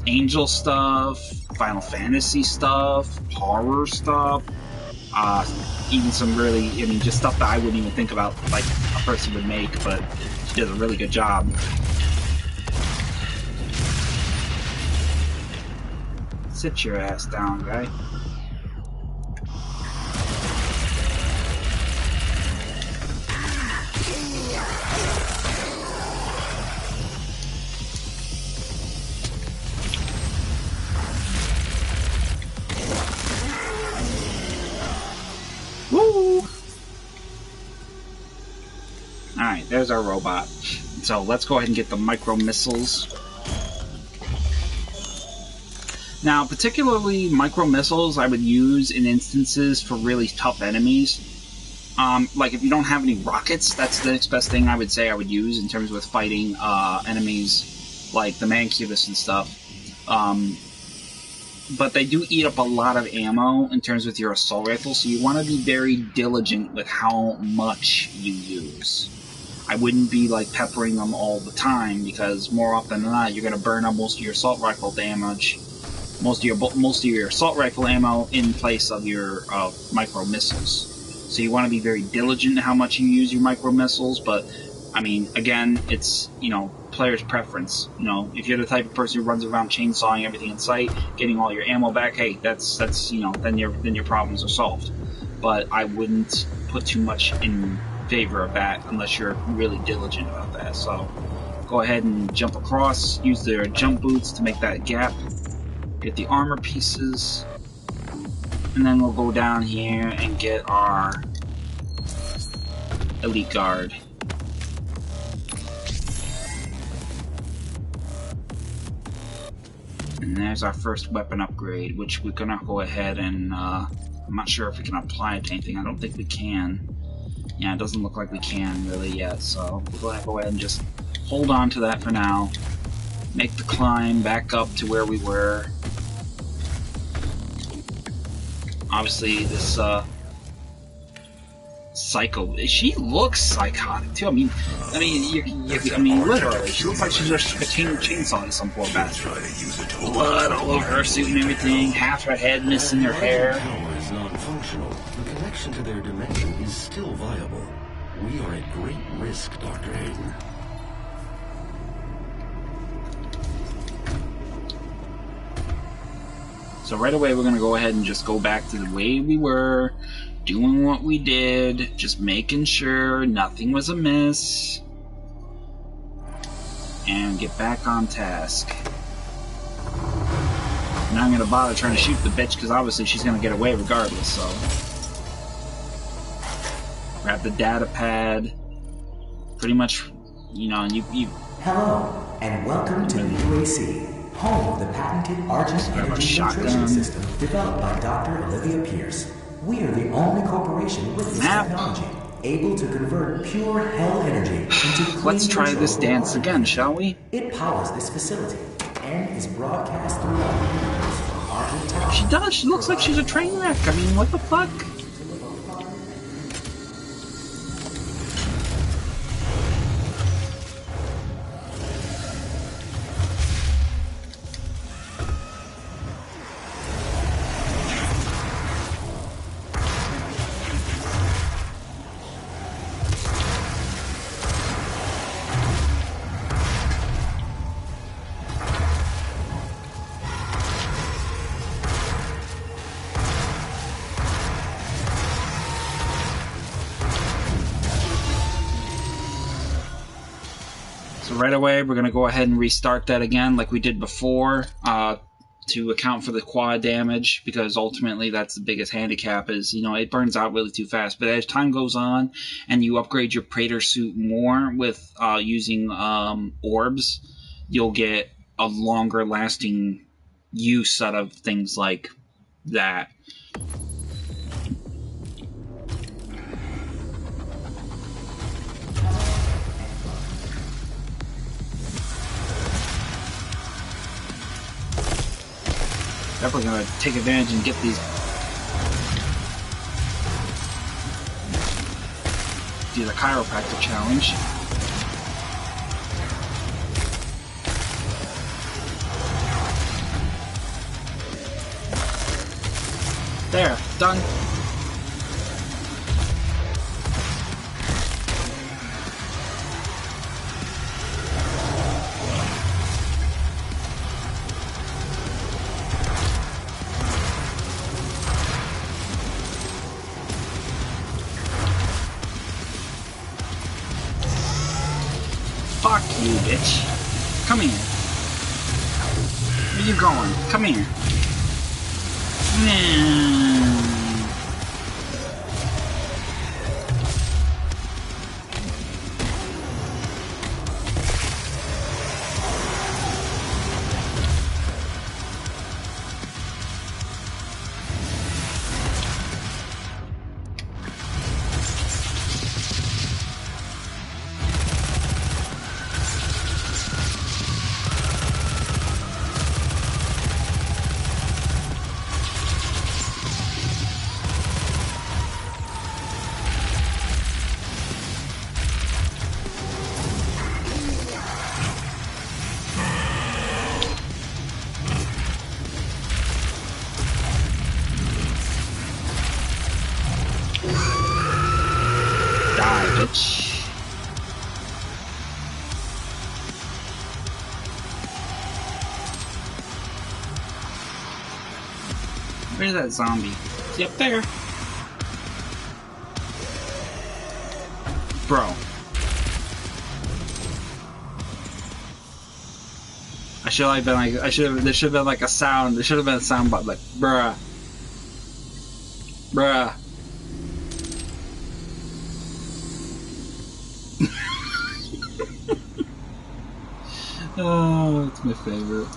angel stuff, Final Fantasy stuff, horror stuff, even some really, I mean, just stuff that I wouldn't even think about, like, a person would make, but she does a really good job. Sit your ass down, guy. Woo! Alright, there's our robot. So let's go ahead and get the micro missiles. Now, particularly micro missiles I would use in instances for really tough enemies. Like if you don't have any rockets, that's the next best thing I would say I would use in terms with fighting enemies like the Mancubus and stuff. But they do eat up a lot of ammo in terms with your assault rifle, so you want to be very diligent with how much you use. I wouldn't be like peppering them all the time, because more often than not you're going to burn up most of your assault rifle damage most of your assault rifle ammo in place of your micro missiles. So you want to be very diligent in how much you use your micro missiles, but I mean, again, it's, you know, player's preference. You know, if you're the type of person who runs around chainsawing everything in sight, getting all your ammo back, hey, that's you know, then your problems are solved. But I wouldn't put too much in favor of that unless you're really diligent about that. So go ahead and jump across, use their jump boots to make that gap, get the armor pieces, and then we'll go down here and get our elite guard. And there's our first weapon upgrade, which we're gonna go ahead and, I'm not sure if we can apply it to anything. I don't think we can. Yeah, it doesn't look like we can really yet, so we'll go ahead and just hold on to that for now. Make the climb back up to where we were. Obviously, this, psycho. She looks psychotic too. I mean, literally, she looks like she's just a chainsaw to some poor bastard. Blood all over her suit and everything. Half her head missing her hair. The tower is non-functional. The connection to their dimension is still viable. We are at great risk, Dr. Hayden. So right away, we're gonna go ahead and just go back to the way we were. Doing what we did, just making sure nothing was amiss, and get back on task. Now I'm gonna bother trying to shoot the bitch because obviously she's gonna get away regardless. So grab the data pad. Pretty much, you know, you. Hello, and welcome to the UAC, home of the patented Argent energy filtration system developed by Dr. Olivia Pierce. We are the only corporation with this technology, able to convert pure hell energy into clean. Let's try this dance again, shall we? It powers this facility and is broadcast throughout the universe from Argent Tower. She does. She looks like she's a train wreck. I mean, what the fuck? So right away, we're going to go ahead and restart that again like we did before to account for the quad damage, because ultimately that's the biggest handicap is, you know, it burns out really too fast. But as time goes on and you upgrade your Praetor suit more with using orbs, you'll get a longer lasting use out of things like that. Definitely gonna take advantage and get these. Do the chiropractic challenge. There, done. Fuck you, bitch. Come here. Where you going? Come here. Die, bitch. Where's that zombie? Is he up there? Bro. I should have been like, there should have been like a sound, there should have been a sound button like, bruh. Bruh. Oh, it's my favorite.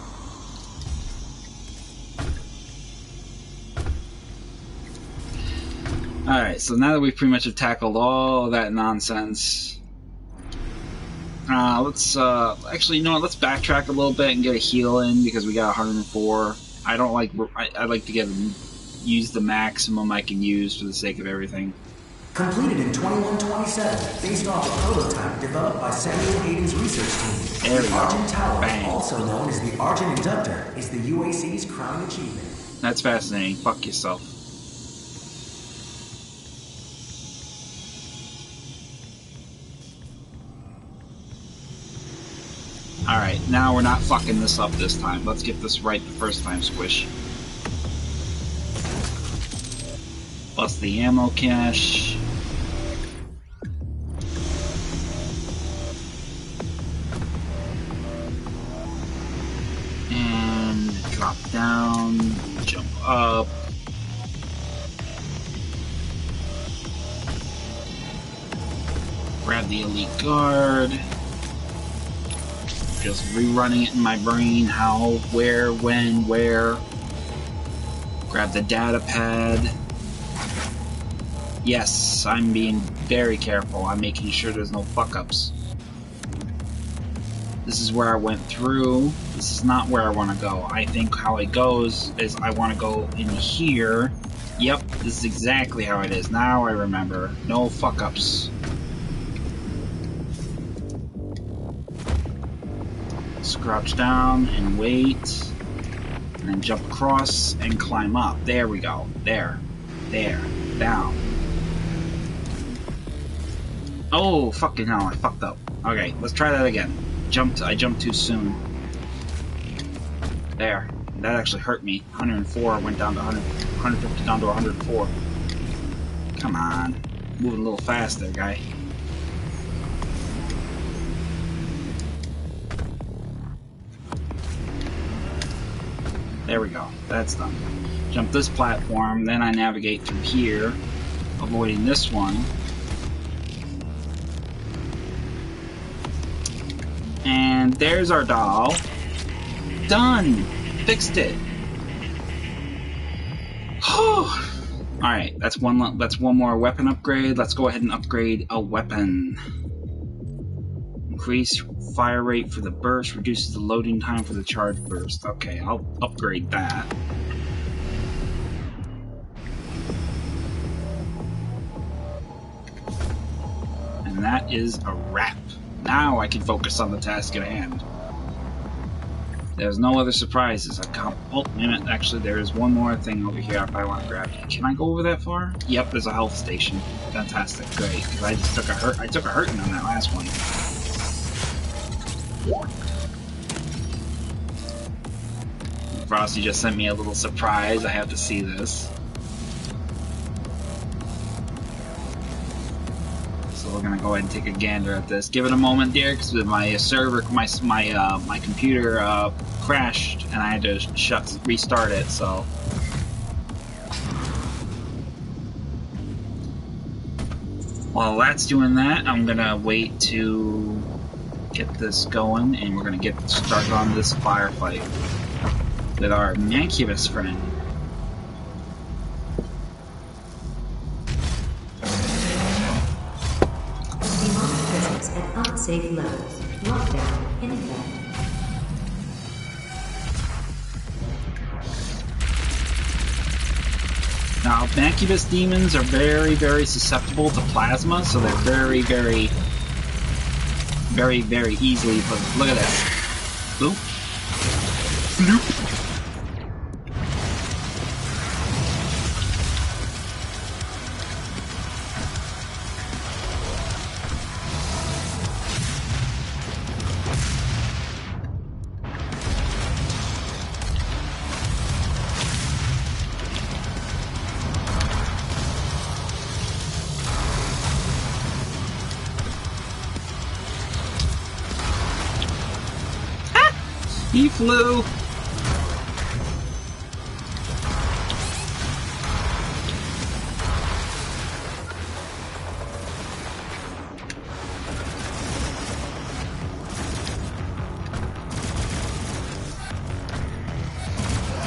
Alright, so now that we've pretty much have tackled all that nonsense, let's, actually, you know what, let's backtrack a little bit and get a heal in, because we got 104. I don't like, I like to use the maximum I can use for the sake of everything. Completed in 2127, based off a prototype developed by Samuel Hayden's research team. The Argent Tower, bang, also known as the Argent Inductor, is the UAC's crowning achievement. That's fascinating. Fuck yourself. Alright, now we're not fucking this up this time. Let's get this right the first time, Squish. Plus the ammo cache. And drop down, jump up. Grab the elite guard. Just rerunning it in my brain, how, where, when, where. Grab the data pad. Yes, I'm being very careful. I'm making sure there's no fuck-ups. This is where I went through. This is not where I want to go. I think how it goes is I want to go in here. Yep, this is exactly how it is. Now I remember. No fuck-ups. Crouch down and wait, and then jump across and climb up. There we go. There. There. Down. Oh, fucking hell, I fucked up. Okay, let's try that again. I jumped too soon. There. That actually hurt me. 104 went down to 150 down to 104. Come on. Moving a little fast there, guy. There we go. That's done. Jump this platform, then I navigate through here, avoiding this one. And there's our doll. Done! Fixed it! Alright, that's one more weapon upgrade. Let's go ahead and upgrade a weapon. Increase fire rate for the burst, reduces the loading time for the charge burst. Okay, I'll upgrade that. And that is a wrap. Now I can focus on the task at hand. There's no other surprises. Oh, wait a minute. Actually, there is one more thing over here if I want to grab it. Can I go over that far? Yep, there's a health station. Fantastic. Great. Because I just took a hurt. I took a hurting on that last one. Frosty just sent me a little surprise. I have to see this. So we're gonna go ahead and take a gander at this. Give it a moment, dear, because my server, my computer crashed, and I had to restart it. So. While that's doing that, I'm gonna wait to get this going, and we're gonna get started on this firefight with our Mancubus friend. Demonic presence at unsafe levels. Lockdown in effect. Now, Mancubus demons are very, very susceptible to plasma, so they're very, very, very, very easily. But look at this. Boop. Bloop. He flew.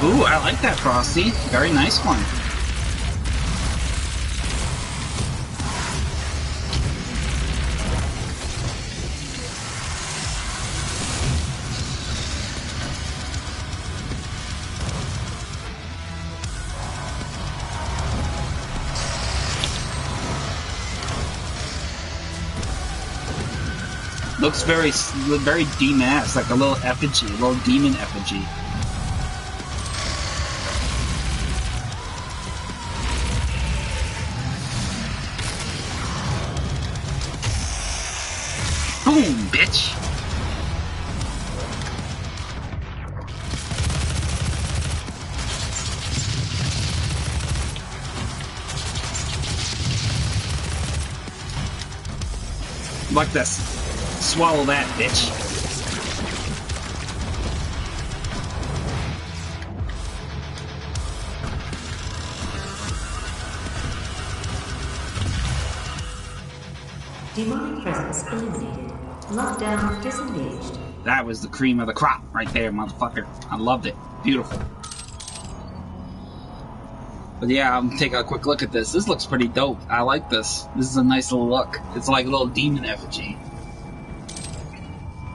Ooh, I like that, Frosty. Very nice one. Looks very demasked, like a little effigy, a little demon effigy. Boom, bitch! Like this. Swallow that, bitch. Demonic presence eliminated. Lockdown disengaged. That was the cream of the crop right there, motherfucker. I loved it. Beautiful. But yeah, I'm taking a quick look at this. This looks pretty dope. I like this. This is a nice little look. It's like a little demon effigy.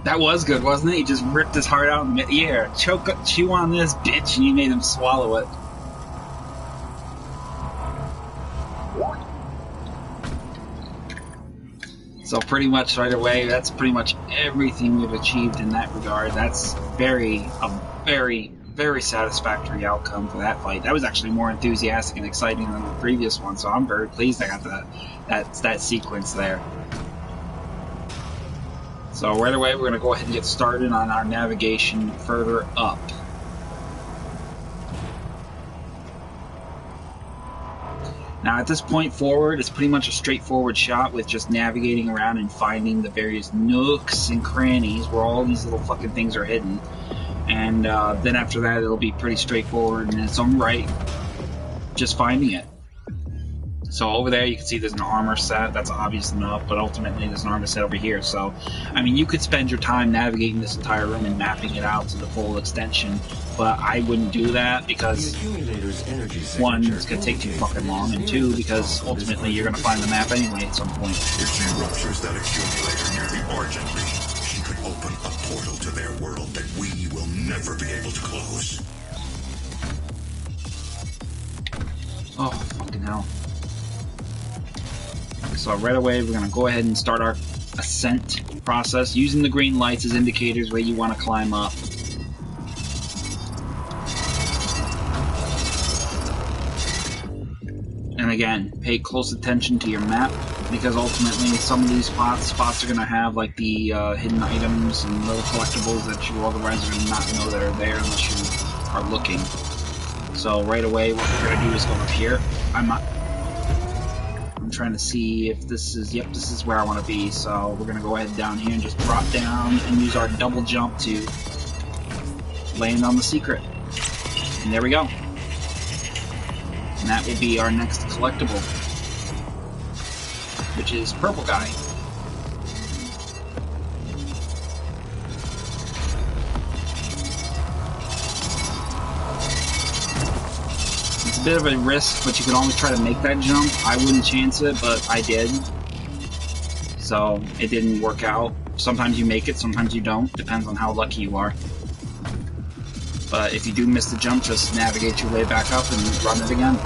That was good, wasn't it? He just ripped his heart out in mid-air. Chew on this, bitch, and you made him swallow it. So pretty much right away, that's pretty much everything we've achieved in that regard. That's a very, very satisfactory outcome for that fight. That was actually more enthusiastic and exciting than the previous one, so I'm very pleased I got that sequence there. So right away, we're going to go ahead and get started on our navigation further up. Now at this point forward, it's pretty much a straightforward shot with just navigating around and finding the various nooks and crannies where all these little fucking things are hidden. And then after that, it'll be pretty straightforward in its own right, just finding it. So over there, you can see there's an armor set. That's obvious enough, but ultimately there's an armor set over here. So, I mean, you could spend your time navigating this entire room and mapping it out to the full extension, but I wouldn't do that because, one, it's going to take too fucking long, and two, because ultimately you're going to find the map anyway at some point. If she ruptures that accumulator near the Argent, she could open a portal to their world that we will never be able to close. Oh, fucking hell. So right away, we're going to go ahead and start our ascent process, using the green lights as indicators where you want to climb up. And again, pay close attention to your map, because ultimately some of these spots are going to have like the hidden items and little collectibles that you otherwise are going to not know that are there unless you are looking. So right away, what we're going to do is go up here. I'm trying to see if this is, yep, this is where I want to be. So we're going to go ahead down here and just drop down and use our double jump to land on the secret. And there we go. And that will be our next collectible, which is Purple Guy. It's a bit of a risk, but you can always try to make that jump. I wouldn't chance it, but I did. So it didn't work out. Sometimes you make it, sometimes you don't. Depends on how lucky you are. But if you do miss the jump, just navigate your way back up and run it again.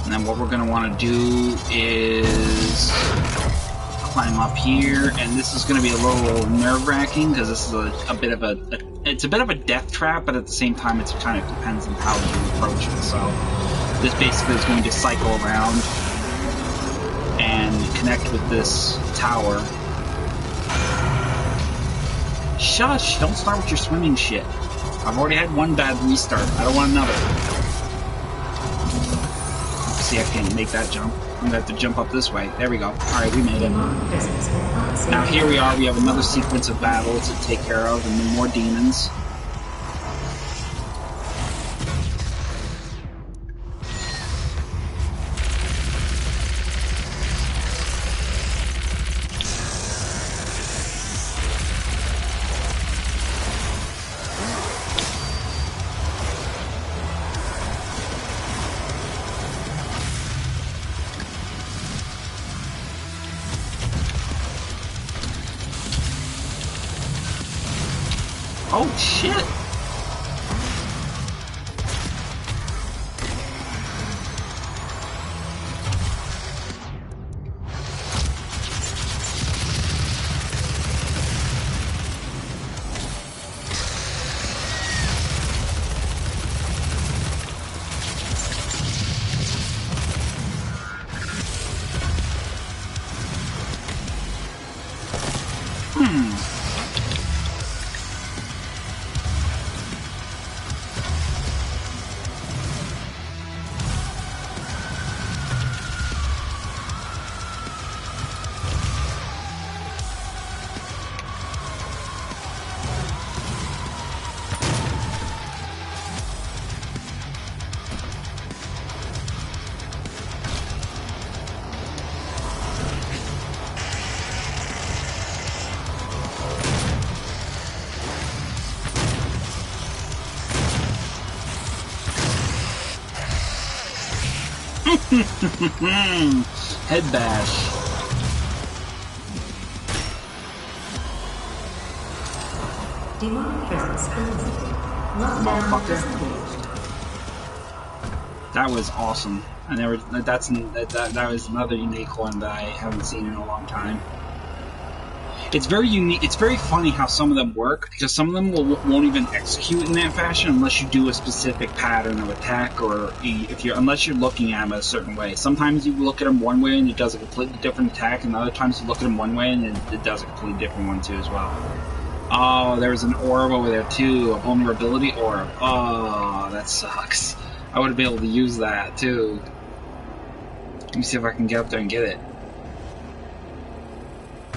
And then what we're going to want to do is climb up here, and this is going to be a little nerve-wracking because this is a bit of a death trap, but at the same time it kind of depends on how you approach it. So this basically is going to cycle around and connect with this tower. Shush! Don't start with your swimming shit. I've already had one bad restart. I don't want another. see, I can't make that jump. I'm gonna have to jump up this way. There we go. Alright, we made it. Now here we are, we have another sequence of battle to take care of, and then more demons. Oh shit! Head bash. Demonic presence eliminated. Lockdown disengaged. That was awesome. I never. That was another unique one that I haven't seen in a long time. It's very unique. It's very funny how some of them work, because some of them won't even execute in that fashion unless you do a specific pattern of attack, or unless you're looking at them a certain way. Sometimes you look at them one way and it does a completely different attack, and other times you look at them one way and it does a completely different one too as well. Oh, there's an orb over there too, a vulnerability orb. Oh, that sucks. I would be able to use that too. Let me see if I can get up there and get it.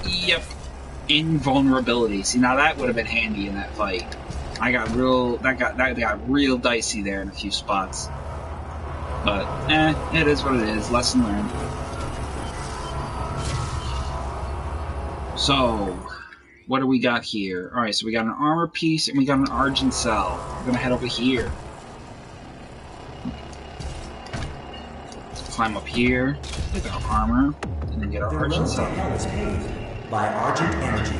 Yep. Invulnerability. See, now that would have been handy in that fight. That got real dicey there in a few spots. But it is what it is. Lesson learned. So, what do we got here? Alright, so we got an armor piece and we got an Argent cell. We're gonna head over here. Climb up here, get our armor, and then get our Argent cell. By Argent Energy.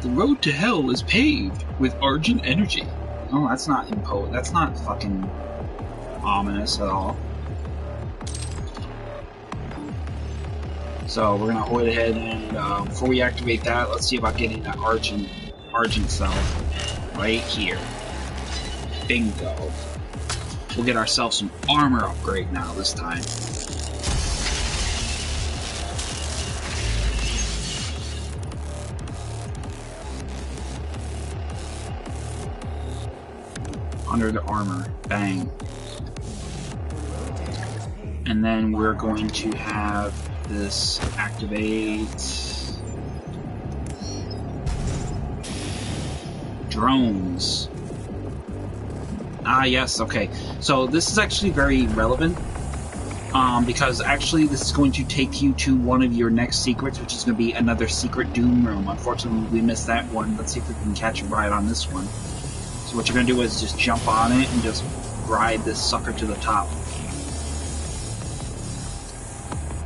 The road to hell is paved with Argent energy. Oh, that's not that's not fucking ominous at all. So we're gonna go ahead and before we activate that, let's see about getting that Argent cell right here. Bingo. We'll get ourselves some armor upgrade now this time. Under the armor. Bang. And then we're going to have this activate drones. Ah, yes, okay. So this is actually very relevant because actually this is going to take you to one of your next secrets, which is going to be another secret doom room. Unfortunately, we missed that one. Let's see if we can catch a ride on this one. So what you're going to do is just jump on it and just ride this sucker to the top.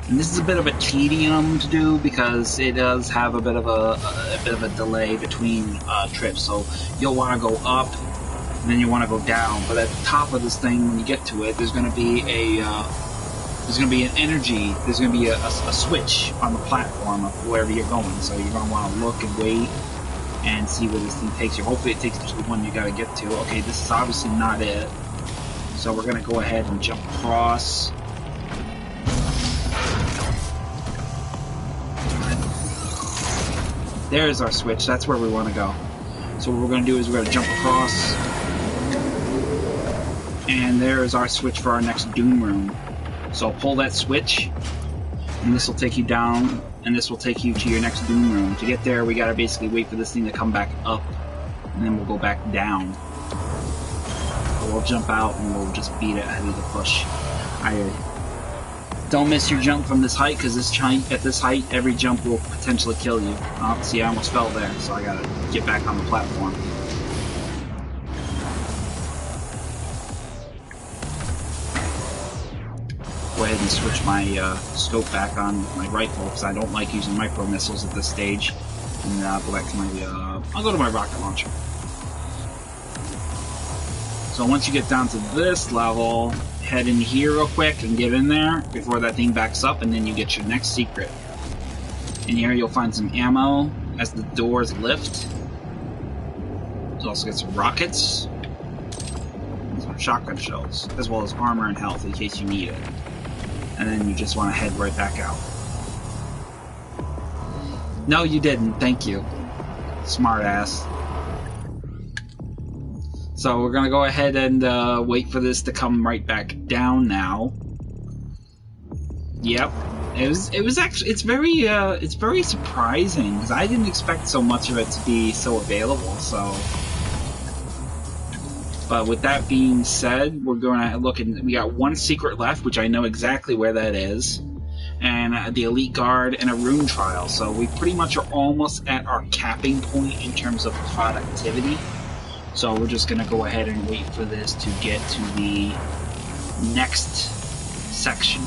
And this is a bit of a tedium to do because it does have a bit of a delay between trips. So you'll want to go up, and then you want to go down. But at the top of this thing, when you get to it, there's going to be an energy. There's going to be a switch on the platform of wherever you're going. So you're going to want to look and wait and see where this thing takes you. Hopefully it takes you to the one you got to get to. Okay, this is obviously not it. So we're going to go ahead and jump across. There's our switch. That's where we want to go. So what we're going to do is we're going to jump across. And there's our switch for our next Doom Room. So pull that switch, and this will take you down, and this will take you to your next doom room. To get there, we gotta basically wait for this thing to come back up, and then we'll go back down. So we'll jump out, and we'll just beat it out of the push. Don't miss your jump from this height, because at this height, every jump will potentially kill you. Oh, see, I almost fell there, so I gotta get back on the platform. Go ahead and switch my scope back on my rifle, because I don't like using micro missiles at this stage. And go back to my, I'll go to my rocket launcher. So once you get down to this level, head in here real quick and get in there before that thing backs up, and then you get your next secret. In here you'll find some ammo as the doors lift. You'll also get some rockets, and some shotgun shells, as well as armor and health in case you need it. And then you just want to head right back out. No, you didn't. Thank you. Smart ass. So we're gonna go ahead and wait for this to come right back down now. Yep, it was actually it's very surprising because I didn't expect so much of it to be so available. So, but with that being said, we're gonna look and we got one secret left, which I know exactly where that is, and the elite guard and a rune trial. So we pretty much are almost at our capping point in terms of productivity. So we're just going to go ahead and wait for this to get to the next section.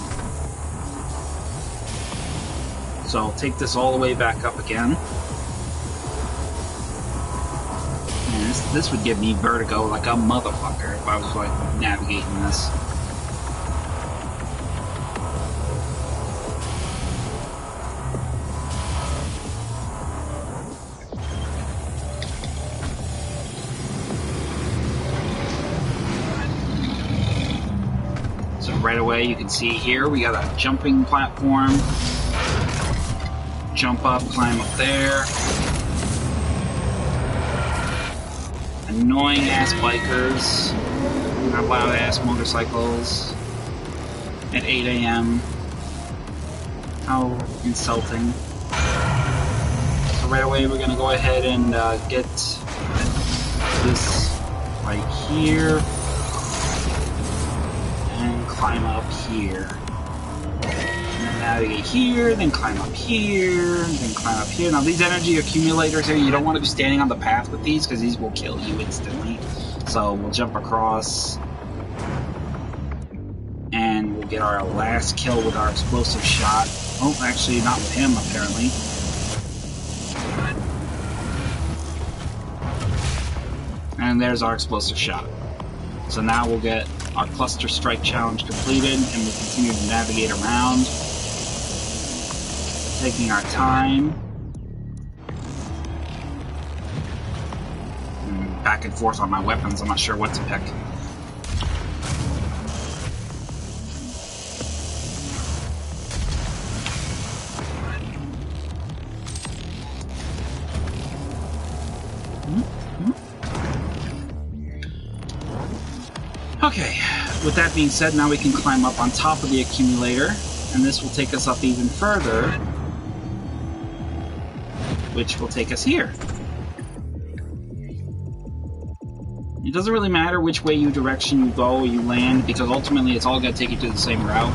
So I'll take this all the way back up again. And this would give me vertigo like a motherfucker if I was like navigating this. Right away, you can see here we got a jumping platform. Jump up, climb up there. Annoying ass bikers, not loud ass motorcycles at 8 a.m. How insulting. So right away, we're gonna go ahead and get this right here. Climb up here. And then navigate here, then climb up here, then climb up here. Now these energy accumulators here, you don't want to be standing on the path with these because these will kill you instantly. So we'll jump across and we'll get our last kill with our explosive shot. Oh, actually not with him apparently. And there's our explosive shot. So now we'll get our cluster strike challenge completed, and we'll continue to navigate around, taking our time. Back and forth on my weapons, I'm not sure what to pick. Okay, with that being said, now we can climb up on top of the accumulator, and this will take us up even further, which will take us here. It doesn't really matter which way direction you go or you land, because ultimately it's all going to take you to the same route.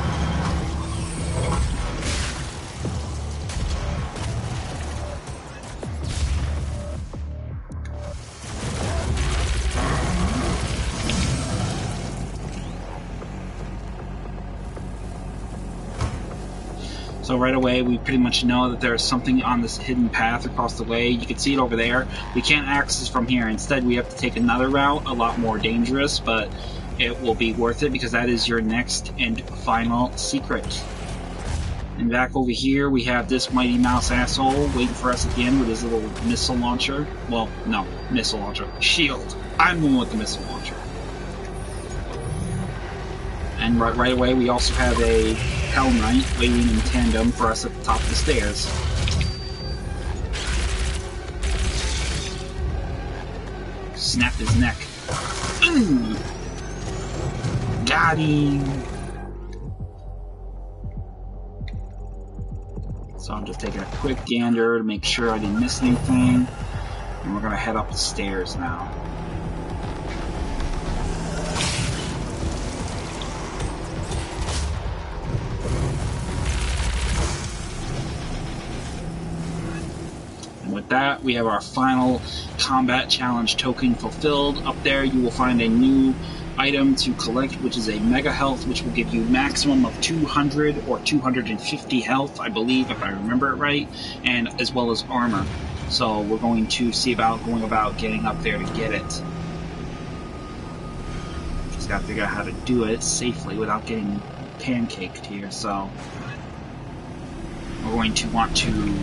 So right away, we pretty much know that there's something on this hidden path across the way. You can see it over there. We can't access from here. Instead, we have to take another route, a lot more dangerous, but it will be worth it because that is your next and final secret. And back over here, we have this Mighty Mouse asshole waiting for us at the end with his little missile launcher. Well, no, missile launcher. Shield. I'm the one with the missile launcher. And right away, we also have a Hell Knight waiting in tandem for us at the top of the stairs. Snap his neck. Got him! I'm just taking a quick gander to make sure I didn't miss anything. And we're going to head up the stairs now. And with that, we have our final combat challenge token fulfilled. Up there, you will find a new item to collect, which is a mega health, which will give you maximum of 200 or 250 health, I believe, if I remember it right, and as well as armor. So we're going to see about going about getting up there to get it. Just gotta figure out how to do it safely without getting pancaked here. So we're going to want to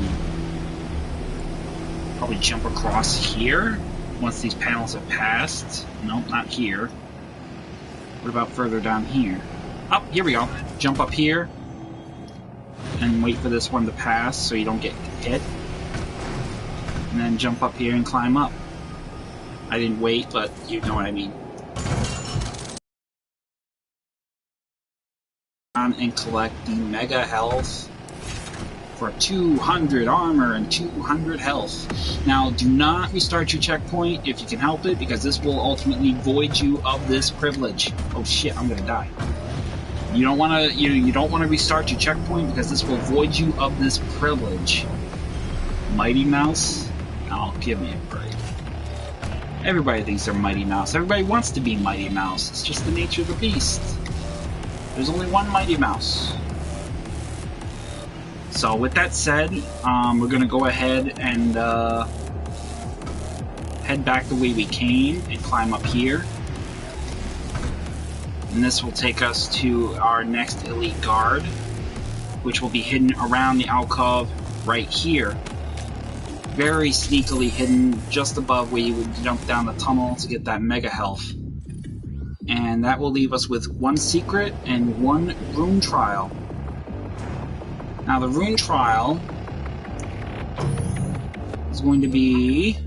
probably jump across here once these panels have passed. Nope, not here. What about further down here? Oh, here we go. Jump up here and wait for this one to pass so you don't get hit. And then jump up here and climb up. I didn't wait, but you know what I mean. And collect the mega health for 200 armor and 200 health. Now, do not restart your checkpoint if you can help it, because this will ultimately void you of this privilege. Oh shit, I'm gonna die. You don't want to. You don't want to restart your checkpoint because this will void you of this privilege. Mighty Mouse? Oh, give me a break. Everybody thinks they're Mighty Mouse. Everybody wants to be Mighty Mouse. It's just the nature of the beast. There's only one Mighty Mouse. So with that said, we're going to go ahead and head back the way we came and climb up here. And this will take us to our next elite guard, which will be hidden around the alcove right here. Very sneakily hidden just above where you would jump down the tunnel to get that mega health. And that will leave us with one secret and one rune trial. Now the rune trial is going to be...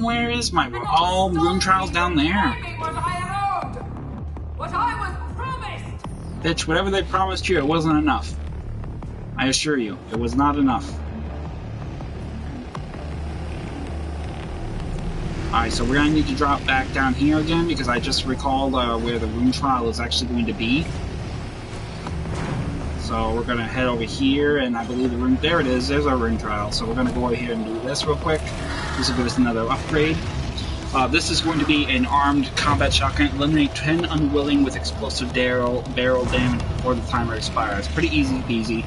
where is my rune? Oh, rune trial's down there. What I was promised. Bitch, whatever they promised you, it wasn't enough. I assure you, it was not enough. Alright, so we're going to need to drop back down here again, because I just recalled where the rune trial is actually going to be. So we're going to head over here, and I believe the rune... there it is, there's our rune trial. So we're going to go over here and do this real quick. This will give us another upgrade. This is going to be an armed combat shotgun. Eliminate 10 unwilling with explosive barrel damage before the timer expires. Pretty easy peasy.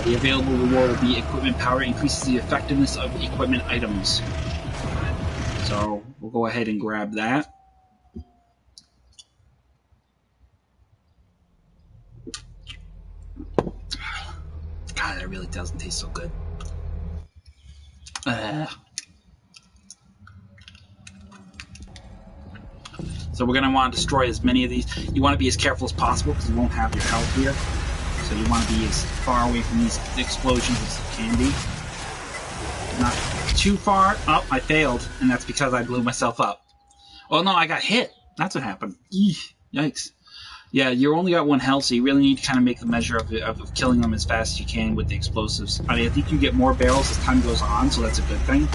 The available reward will be equipment power. Increases the effectiveness of equipment items. So we'll go ahead and grab that. God, that really doesn't taste so good. So we're going to want to destroy as many of these. You want to be as careful as possible because you won't have your health here. So you want to be as far away from these explosions as you can be. Not too far. Oh, I failed. And that's because I blew myself up. Oh no, I got hit. That's what happened. Eesh, yikes. Yeah, you only got one health, so you really need to kind of make the measure of killing them as fast as you can with the explosives. I mean, I think you get more barrels as time goes on, so that's a good thing.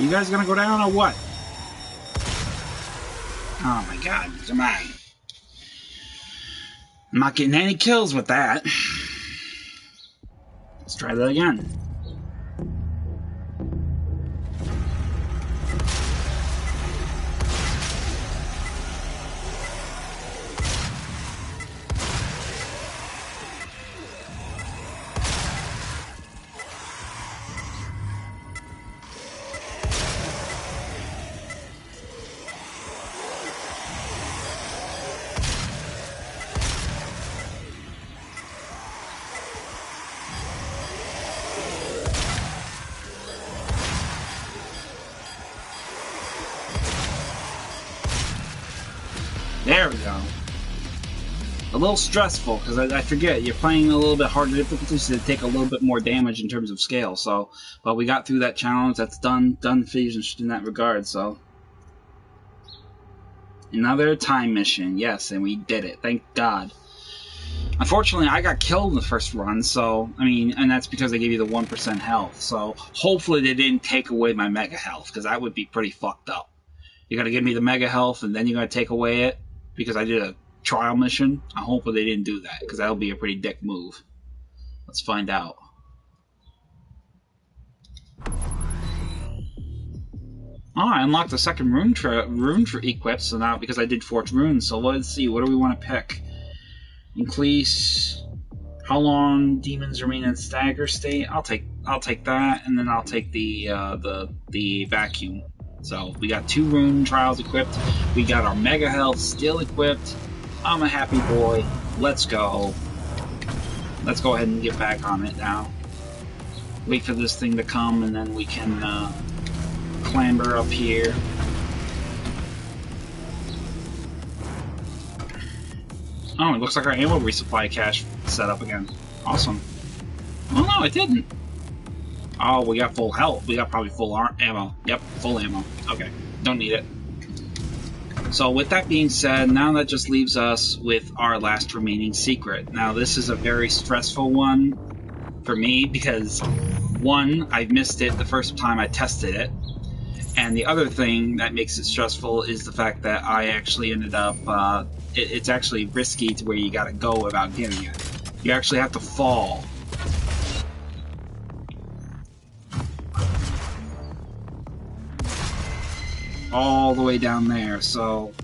You guys gonna go down or what? Oh my god, come on. I'm not getting any kills with that. Let's try that again. There we go. A little stressful, because I forget, you're playing a little bit harder difficulty, so they take a little bit more damage in terms of scale, so... But we got through that challenge, that's done, finished in that regard, so... Another time mission, yes, and we did it, thank God. Unfortunately, I got killed in the first run, so... I mean, and that's because they gave you the 1% health, so... Hopefully they didn't take away my mega health, because that would be pretty fucked up. You're gonna give me the mega health, and then you're gonna take away it, because I did a trial mission. I hope they didn't do that, because that'll be a pretty dick move. Let's find out. Oh, I unlocked the second rune for equip, so now, because I did Forge Runes, so let's see, what do we want to pick? Increase how long demons remain in stagger state. I'll take that, and then I'll take the vacuum. So we got 2 rune trials equipped. We got our mega health still equipped. I'm a happy boy. Let's go. Let's go ahead and get back on it now. Wait for this thing to come, and then we can clamber up here. Oh, it looks like our ammo resupply cache set up again. Awesome. Oh no, it didn't. Oh, we got full health. We got probably full ammo. Yep, full ammo. Okay, don't need it. So with that being said, now that just leaves us with our last remaining secret. Now this is a very stressful one for me because, one, I missed it the first time I tested it. And the other thing that makes it stressful is the fact that I actually ended up, it's actually risky to where you gotta go without getting it. You actually have to fall. All the way down there, so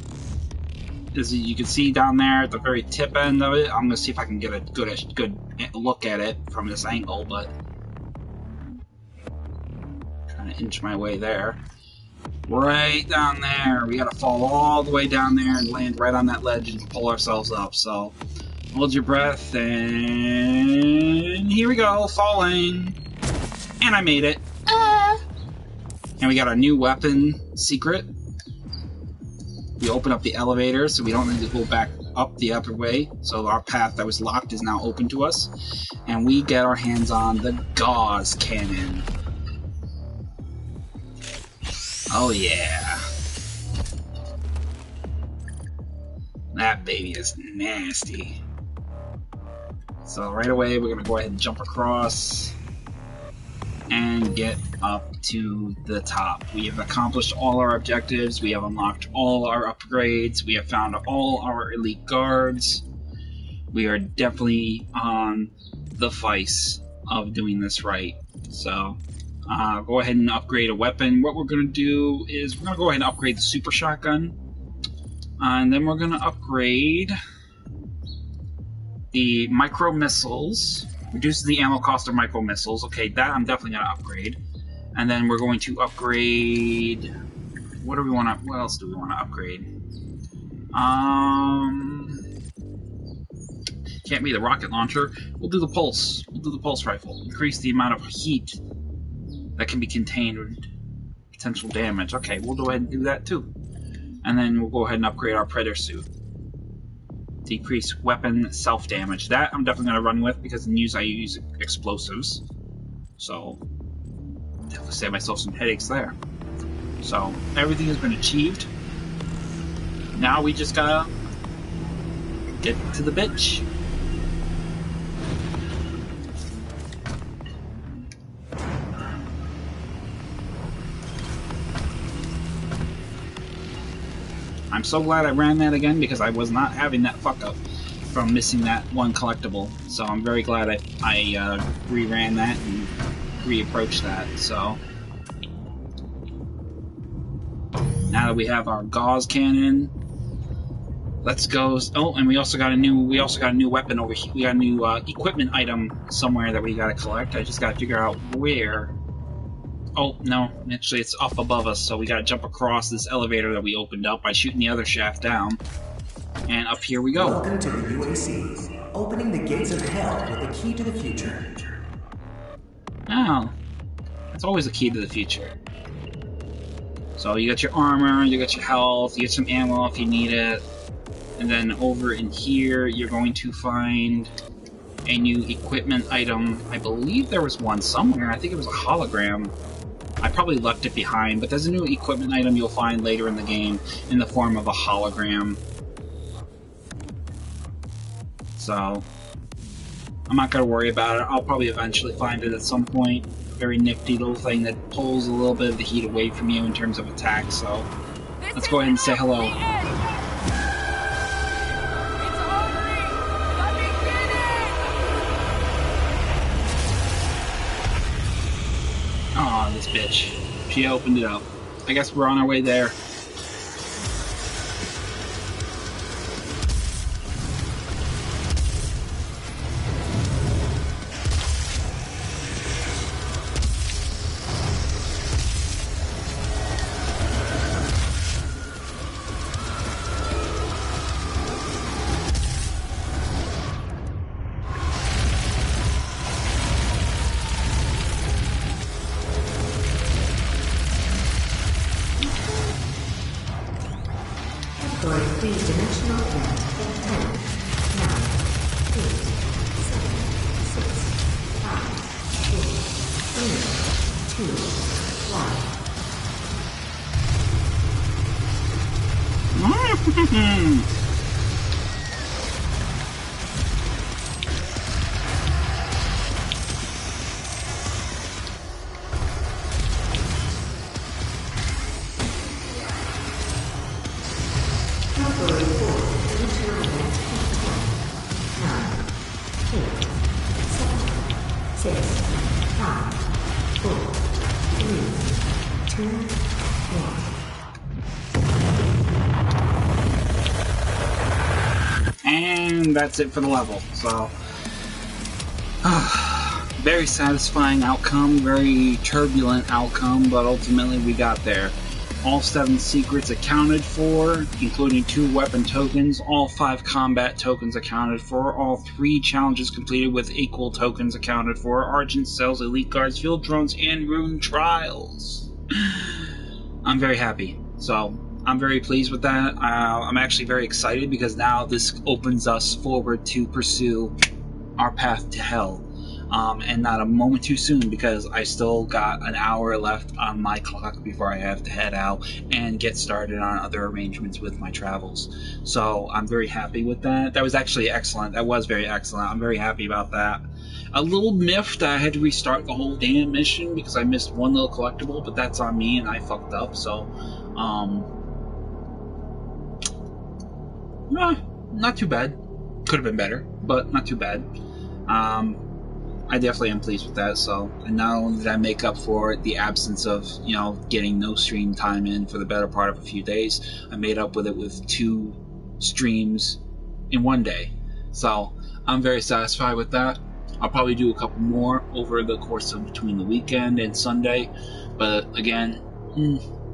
as you can see down there at the very tip end of it, I'm gonna see if I can get a good look at it from this angle, but trying to inch my way there. Right down there, we gotta fall all the way down there and land right on that ledge and pull ourselves up, so hold your breath, and here we go, falling, and I made it. And we got our new weapon secret. We open up the elevator so we don't need to go back up the upper way. So our path that was locked is now open to us. And we get our hands on the gauze cannon. Oh yeah. That baby is nasty. So right away we're gonna go ahead and jump across and get up to the top. We have accomplished all our objectives, we have unlocked all our upgrades, we have found all our elite guards. We are definitely on the vice of doing this right. So, go ahead and upgrade a weapon. What we're going to do is we're going to go ahead and upgrade the super shotgun. And then we're going to upgrade the micro missiles. Reduces the ammo cost of micro missiles. Okay, that I'm definitely going to upgrade. And then we're going to upgrade... What else do we want to upgrade? Can't be the rocket launcher. We'll do the pulse. We'll do the pulse rifle. Increase the amount of heat that can be contained with potential damage. Okay, we'll go ahead and do that too. And then we'll go ahead and upgrade our Predator suit. Decrease weapon self-damage. That I'm definitely going to run with because I use explosives. So, definitely save myself some headaches there. So, everything has been achieved. Now we just gotta get to the bitch. I'm so glad I ran that again because I was not having that fuck up from missing that one collectible. So I'm very glad I re-ran that and re-approached that. So now that we have our gauze cannon, let's go. Oh, and we also got a new weapon over here. We got a new equipment item somewhere that we gotta collect. I just gotta figure out where. Oh, no, actually it's up above us, so we gotta jump across this elevator that we opened up by shooting the other shaft down. And up here we go. Welcome to the UAC, opening the gates of hell with the key to the future. Oh, that's always a key to the future. So you got your armor, you got your health, you get some ammo if you need it. And then over in here, you're going to find a new equipment item. I believe there was one somewhere. I think it was a hologram. I probably left it behind, but there's a new equipment item you'll find later in the game in the form of a hologram. So, I'm not going to worry about it. I'll probably eventually find it at some point. Very nifty little thing that pulls a little bit of the heat away from you in terms of attack, so let's go ahead and say hello. Aw, this bitch. She opened it up. I guess we're on our way there. Three-dimensional event in 10, 9, 8, 7, 6, 5, 4, 3, 2, 1. And that's it for the level. So, very satisfying outcome, very turbulent outcome, but ultimately we got there. All 7 secrets accounted for, including 2 weapon tokens, all 5 combat tokens accounted for, all 3 challenges completed with equal tokens accounted for, Argent cells, elite guards, field drones, and rune trials. I'm very happy. So, I'm very pleased with that. I'm actually very excited because now this opens us forward to pursue our path to hell. And not a moment too soon, because I still got an hour left on my clock before I have to head out and get started on other arrangements with my travels. So I'm very happy with that. That was actually excellent. That was very excellent. I'm very happy about that. A little miffed that I had to restart the whole damn mission because I missed one little collectible, but that's on me and I fucked up. So, not too bad. Could have been better, but not too bad. I definitely am pleased with that. So, and not only did I make up for the absence of, getting no stream time in for the better part of a few days, I made up with it with 2 streams in one day. So, I'm very satisfied with that. I'll probably do a couple more over the course of between the weekend and Sunday, but again,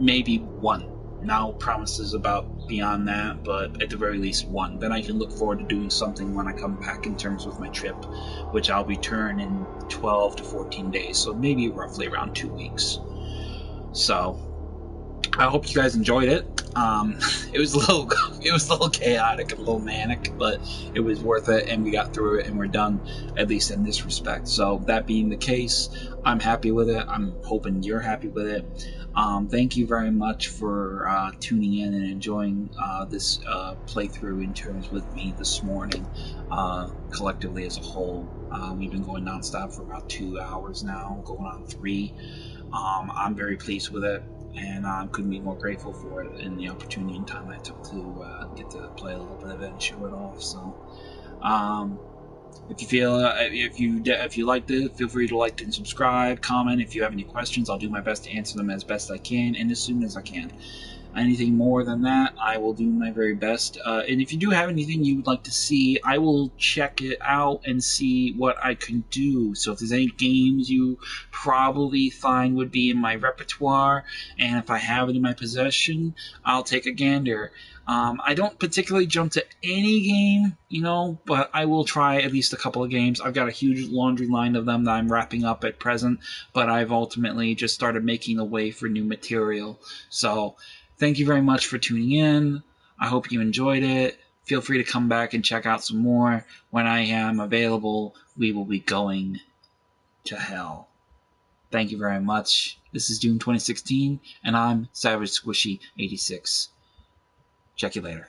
maybe 1. No promises about beyond that, but at the very least 1. Then I can look forward to doing something when I come back in terms of my trip, which I'll return in 12 to 14 days, so maybe roughly around 2 weeks. So, I hope you guys enjoyed it. It was a little chaotic, a little manic, but it was worth it, and we got through it, and we're done, at least in this respect. So, that being the case, I'm happy with it. I'm hoping you're happy with it. Thank you very much for tuning in and enjoying this playthrough in terms with me this morning, collectively as a whole. We've been going nonstop for about 2 hours now, going on 3. I'm very pleased with it, and I couldn't be more grateful for it and the opportunity and time I took to get to play a little bit of it and show it off. So, if you liked it, feel free to like and subscribe, comment. If you have any questions, I'll do my best to answer them as best I can and as soon as I can. Anything more than that, I will do my very best. And if you do have anything you would like to see, I will check it out and see what I can do. So if there's any games you probably find would be in my repertoire, and if I have it in my possession, I'll take a gander. I don't particularly jump to any game, but I will try at least a couple of games. I've got a huge laundry line of them that I'm wrapping up at present, but I've ultimately just started making the way for new material. So, thank you very much for tuning in. I hope you enjoyed it. feel free to come back and check out some more. When I am available, we will be going to hell. Thank you very much. This is Doom 2016, and I'm Savage Squishy 86. Check you later.